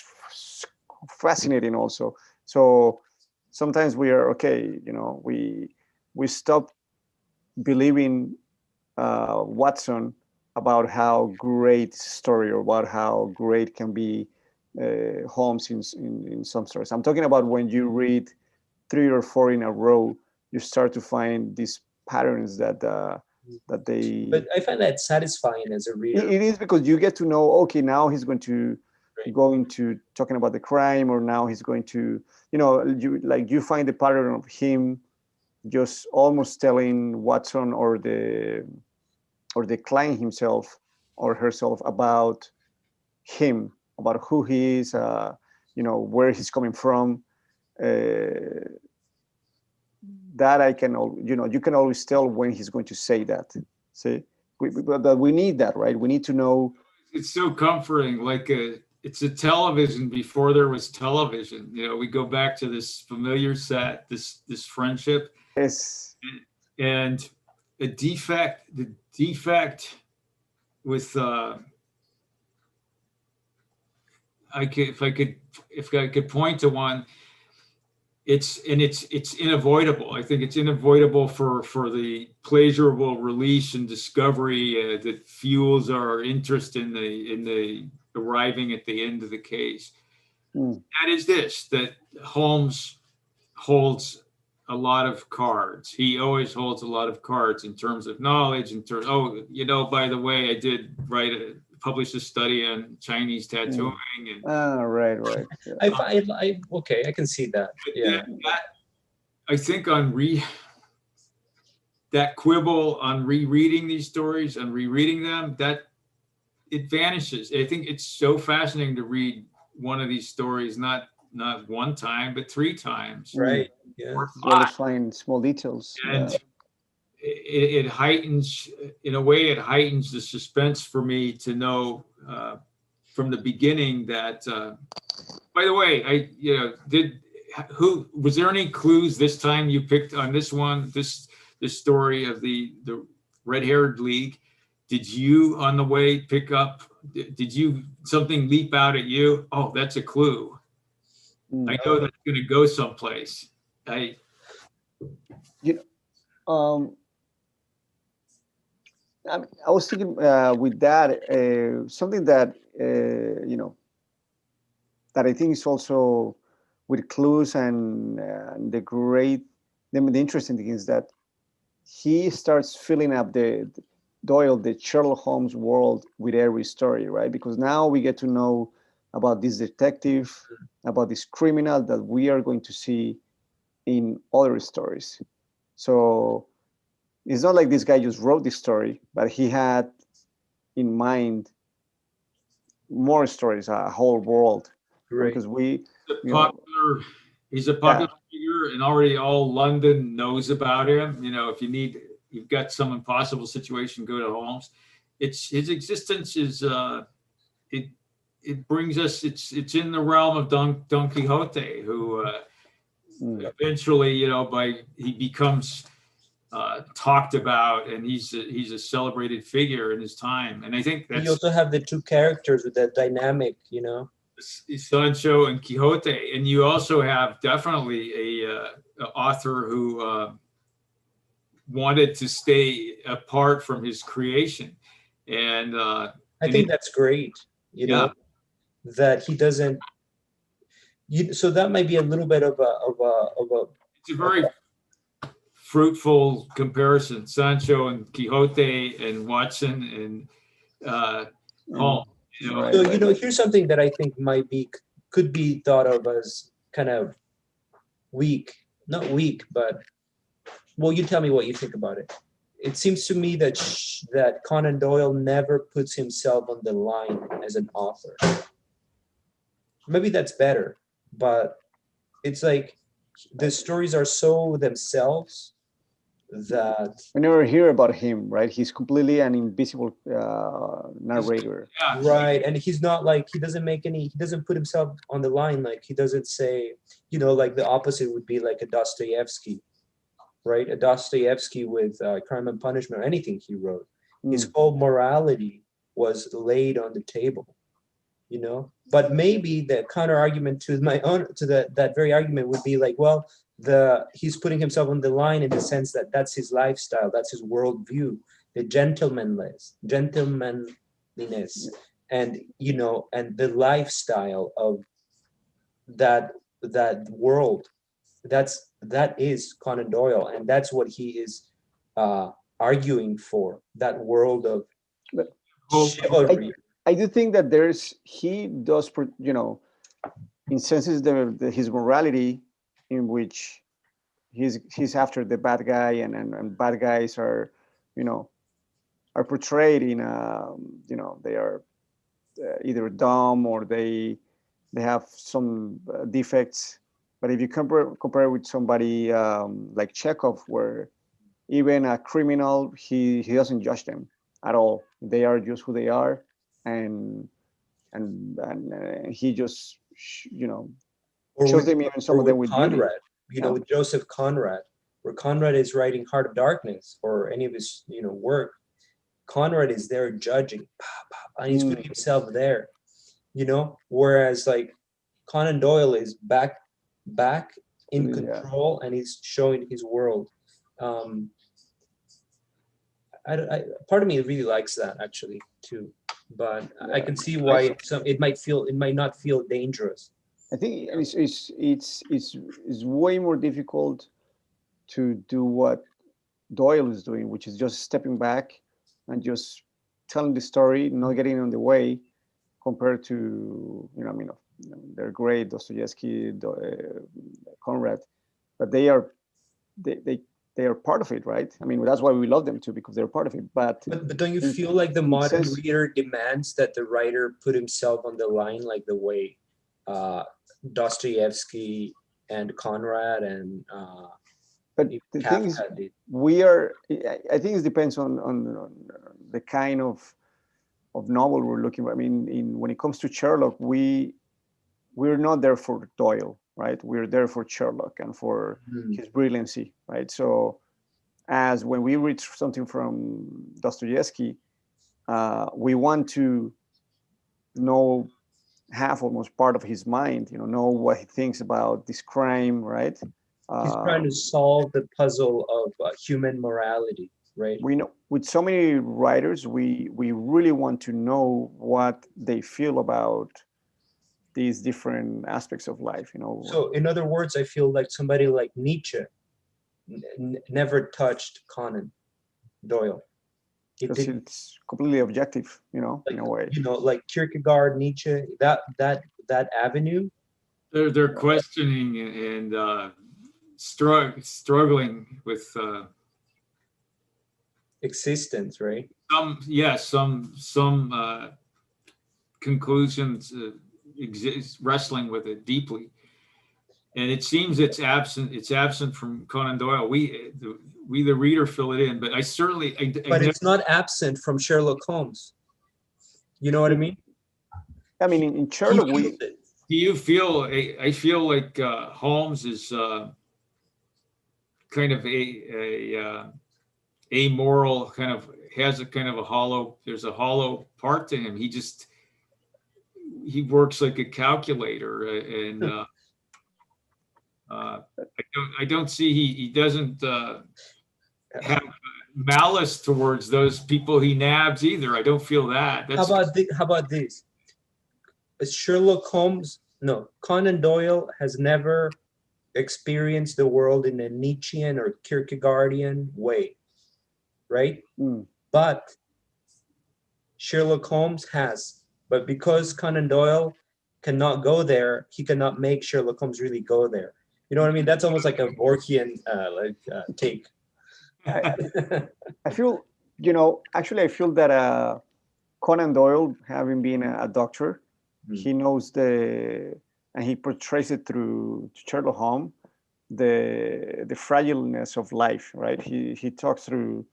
fascinating also. So sometimes we are we stop believing Watson about how great story, or about how great can be Holmes in some stories. I'm talking about when you read 3 or 4 in a row, you start to find these patterns that they. But I find that satisfying as a reader. It is, because you get to know. Okay, now he's going to go into talking about the crime, or now he's going to, you find the pattern of him just almost telling Watson or the client himself or herself about him, about who he is, where he's coming from. That I can, you can always tell when he's going to say that. But we need that, right? We need to know. It's so comforting. It's a television before there was television. We go back to this familiar set, this friendship. Yes. And the defect with if I could point to one, it's unavoidable. I think it's unavoidable for the pleasurable release and discovery that fuels our interest in the arriving at the end of the case. That is that Holmes holds a lot of cards. He always holds a lot of cards in terms of knowledge, in terms, by the way, I did publish a study on Chinese tattooing. And, right. I can see that. Yeah. I think that quibble on rereading these stories and rereading them, that it vanishes. I think it's so fascinating to read one of these stories, not one time, but 3 times. Right. Yeah. Or You always find small details. And it heightens, in a way, it heightens the suspense for me to know from the beginning that, by the way, was there any clues this time you picked on this one, this story of the red-haired league? Did you on the way pick up, something leap out at you? Oh, that's a clue. I know that's going to go someplace. I was thinking with that, something that, that I think is also with clues and the interesting thing is that he starts filling up the Sherlock Holmes world with every story, right? Because now we get to know about this detective, about this criminal that we are going to see in other stories. So it's not like this guy just wrote this story, but he had in mind more stories, a whole world. Right. Because he's a popular figure, and already all London knows about him. If you've got some impossible situation, go to Holmes. His existence is it brings us. It's in the realm of Don Quixote, who eventually, he becomes talked about, and he's a celebrated figure in his time. And I think you also have the 2 characters with that dynamic, Sancho and Quixote, and you also have definitely a author who wanted to stay apart from his creation, and I think that's great. That he doesn't. So that might be a little bit of a. It's a very fruitful comparison: Sancho and Quixote and Watson and Holmes. Here's something that I think could be thought of as kind of not weak, but you tell me what you think about it. It seems to me that Conan Doyle never puts himself on the line as an author. Maybe that's better, but it's like the stories are so themselves that we never hear about him, right? He's completely an invisible narrator. Right. And he's not like, he doesn't put himself on the line. Like, he doesn't say, like the opposite would be like a Dostoevsky, right? A Dostoevsky with Crime and Punishment, or anything he wrote. His whole morality was laid on the table, But maybe the counter argument to that very argument would be like, well, he's putting himself on the line in the sense that that's his lifestyle, that's his worldview, the gentlemanliness, and and the lifestyle of that world. That is Conan Doyle, and that's what he is arguing for, that world of chivalry. I do think that he does, incenses his morality, in which he's after the bad guy, and bad guys are, are portrayed in, they are either dumb or they have some defects. But if you compare with somebody like Chekhov, where even a criminal, he doesn't judge them at all. They are just who they are. And he just shows them, even some of them with Conrad, beauty. with Joseph Conrad, where Conrad is writing Heart of Darkness or any of his work. Conrad is there judging, and he's putting himself there, you know, whereas like Conan Doyle is back in Yeah. control, and he's showing his world. Part of me really likes that actually too, but I can see why it might not feel dangerous. I think it's way more difficult to do what Doyle is doing, which is just stepping back and just telling the story, not getting in the way, compared to, I mean, they're great, Dostoevsky, Conrad, but they are they are part of it, right? I mean, that's why we love them too, because they're part of it. But don't you feel like the modern sense, reader demands that the writer put himself on the line, like the way Dostoevsky and Conrad and but the Kafka thing is, did? I think it depends on the kind of novel we're looking at. I mean, when it comes to Sherlock, we're not there for Doyle, right? We're there for Sherlock and for his brilliancy, right? So, as when we read something from Dostoevsky, we want to know half, almost part of his mind, know what he thinks about this crime, right? He's trying to solve the puzzle of human morality, right? We know with so many writers, we really want to know what they feel about these different aspects of life, So in other words, I feel like somebody like Nietzsche never touched Conan Doyle. Because it's completely objective, like, in a way. Like Kierkegaard, Nietzsche, that avenue. They're questioning and struggling with existence, right? Some conclusions exist, wrestling with it deeply, and it seems it's absent from Conan Doyle. We the reader fill it in, but it's not absent from Sherlock Holmes. You know what I mean? I mean, in Sherlock, do you feel? I feel like Holmes is kind of a amoral, kind of has a kind of a hollow. There's a hollow part to him. He works like a calculator, and I don't see he doesn't have malice towards those people he nabs either. I don't feel that. How about this? Sherlock Holmes, no, Conan Doyle has never experienced the world in a Nietzschean or Kierkegaardian way, right? But Sherlock Holmes has. But because Conan Doyle cannot go there, he cannot make Sherlock Holmes really go there. You know what I mean? That's almost like a Borgian take. I feel, actually, I feel that Conan Doyle, having been a doctor, he knows and he portrays it through Sherlock Holmes, the fragileness of life, right? He talks through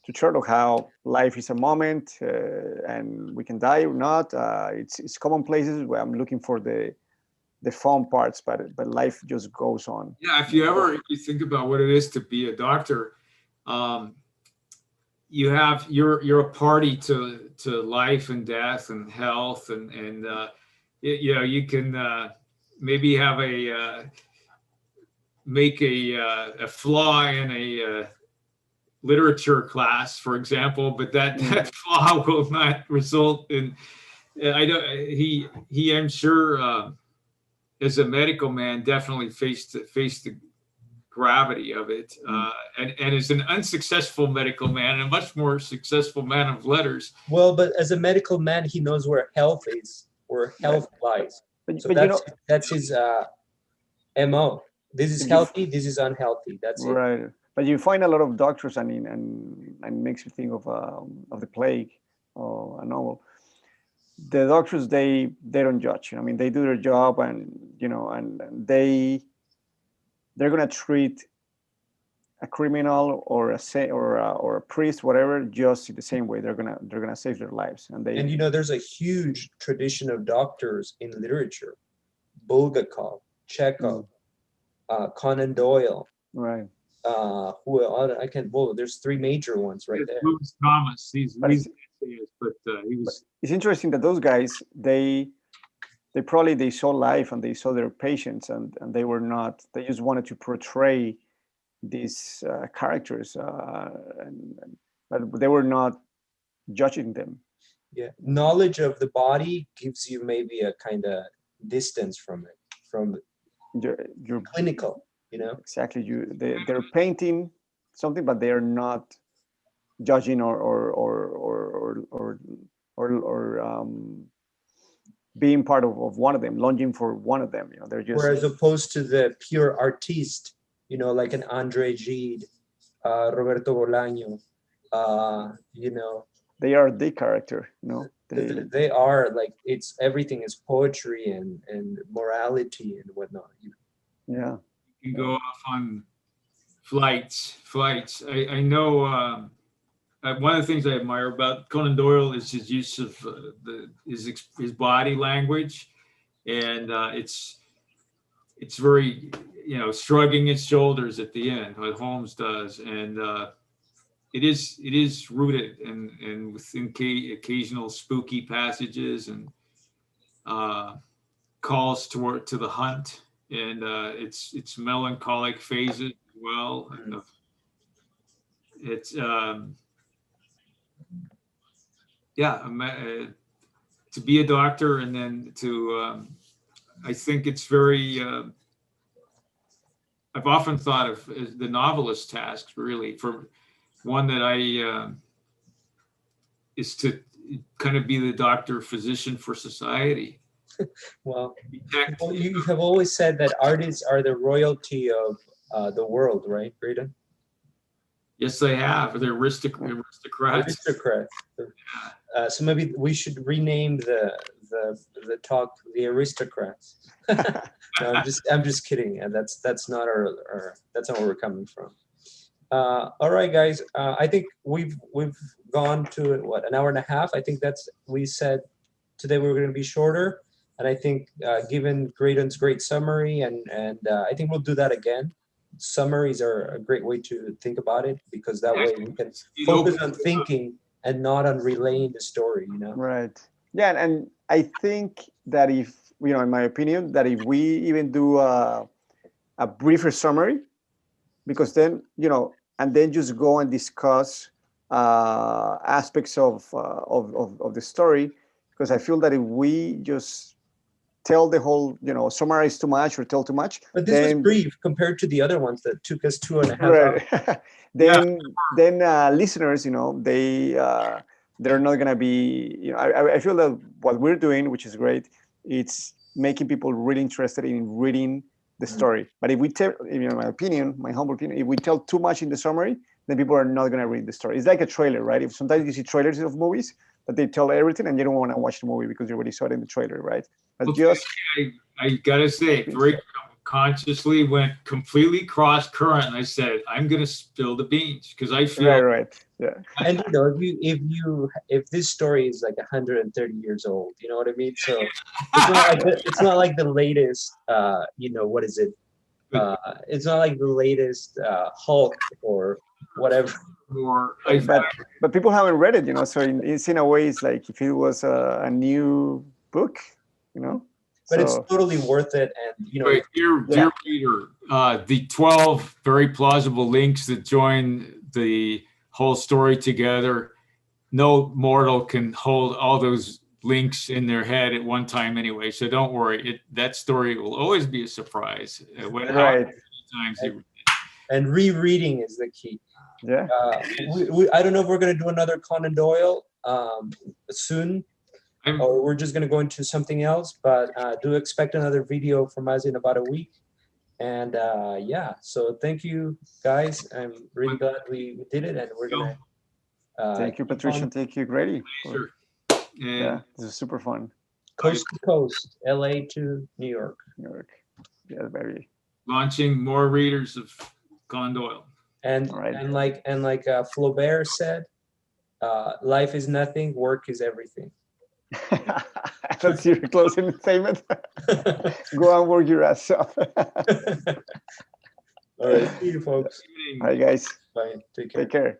to Sherlock how life is a moment, and we can die or not. It's commonplaces where I'm looking for the fun parts, but life just goes on. Yeah, if you think about what it is to be a doctor, you're a party to life and death and health, and you can maybe have make a flaw in a literature class, for example, but that flaw will not result in. I'm sure, as a medical man, definitely faced the gravity of it, and as an unsuccessful medical man and a much more successful man of letters. Well, but as a medical man, he knows where health is, where health lies. So that's his MO. This is healthy. This is unhealthy. That's it. Right. But you find a lot of doctors, and makes me think of the Plague, or a novel. The doctors, they don't judge. I mean, they do their job, and and they're gonna treat a criminal or a priest, whatever, just the same way. They're gonna save their lives, and there's a huge tradition of doctors in literature: Bulgakov, Chekhov, Conan Doyle, right? There's three major ones right there. Thomas, he was. It's interesting that those guys, they they saw life and they saw their patients, and they were not. They just wanted to portray these characters, but they were not judging them. Yeah, knowledge of the body gives you maybe a kind of distance from it, from You're clinical, you know. exactly. They're painting something, but they are not judging or being part of one of them, longing for one of them. You know, they're just. Whereas opposed to the pure artiste, you know, like an Andre Gide, Roberto Bolaño, you know. They are the character, you know. They are like, it's everything is poetry and morality and whatnot. Yeah. You can go off on flights. I know one of the things I admire about Conan Doyle is his use of his body language, and it's very, you know, shrugging his shoulders at the end, what Holmes does, and it is rooted and within occasional spooky passages and calls to the hunt, and it's melancholic phases as well. It's to be a doctor and then to I think it's very I've often thought of as the novelist task, really, for one that I is to kind of be the doctor physician for society. Well, you have always said that artists are the royalty of the world, right, Braden? Yes, they have. They're aristocrats. Aristocrats. So maybe we should rename the talk the Aristocrats. No, I'm just kidding, and that's not our that's not where we're coming from. All right, guys. I think we've gone to what, an hour and a half. I think we said today we were going to be shorter, and I think given Graydon's great summary, and I think we'll do that again. Summaries are a great way to think about it, because that way we can focus on thinking and not on relaying the story, you know? Right. Yeah, and I think that if, you know, in my opinion, that if we even do a briefer summary, because then, you know, and then just go and discuss aspects of the story, because I feel that if we just tell the whole, you know, summarize too much or tell too much. But this was brief compared to the other ones that took us 2.5 hours. Right. then listeners, you know, they're not gonna be, you know, I feel that what we're doing, which is great, it's making people really interested in reading the story. But if we tell, you know, my humble opinion, if we tell too much in the summary, then people are not gonna read the story. It's like a trailer, right? If sometimes you see trailers of movies that they tell everything and you don't want to watch the movie because you already saw it in the trailer, right? But just I gotta say, very consciously went completely cross current, and I said, I'm gonna spill the beans because I feel right. Yeah. And you know, if this story is like 130 years old, you know what I mean? So it's not like the latest you know, what is it? It's not like the latest Hulk or whatever. But people haven't read it, you know, so it's in a way, it's like if it was a new book, you know. But it's totally worth it, and you know, dear reader, the 12 very plausible links that join the whole story together, no mortal can hold all those links in their head at one time anyway, so don't worry, that story will always be a surprise. Right. And rereading is the key. Yeah. I don't know if we're going to do another Conan Doyle soon, or we're just going to go into something else, but do expect another video from us in about a week. And yeah, so thank you, guys. I'm really glad we did it, and we're going to thank you, Patricia. Thank you, Grady. Sure. Yeah, this is super fun. Coast to coast, LA to New York. New York. Yeah, very. Launching more readers of Conan Doyle. And like Flaubert said, life is nothing, work is everything. That's your closing statement. Go and work your ass off. All right, see you folks. All right, guys. Bye. Take care. Take care.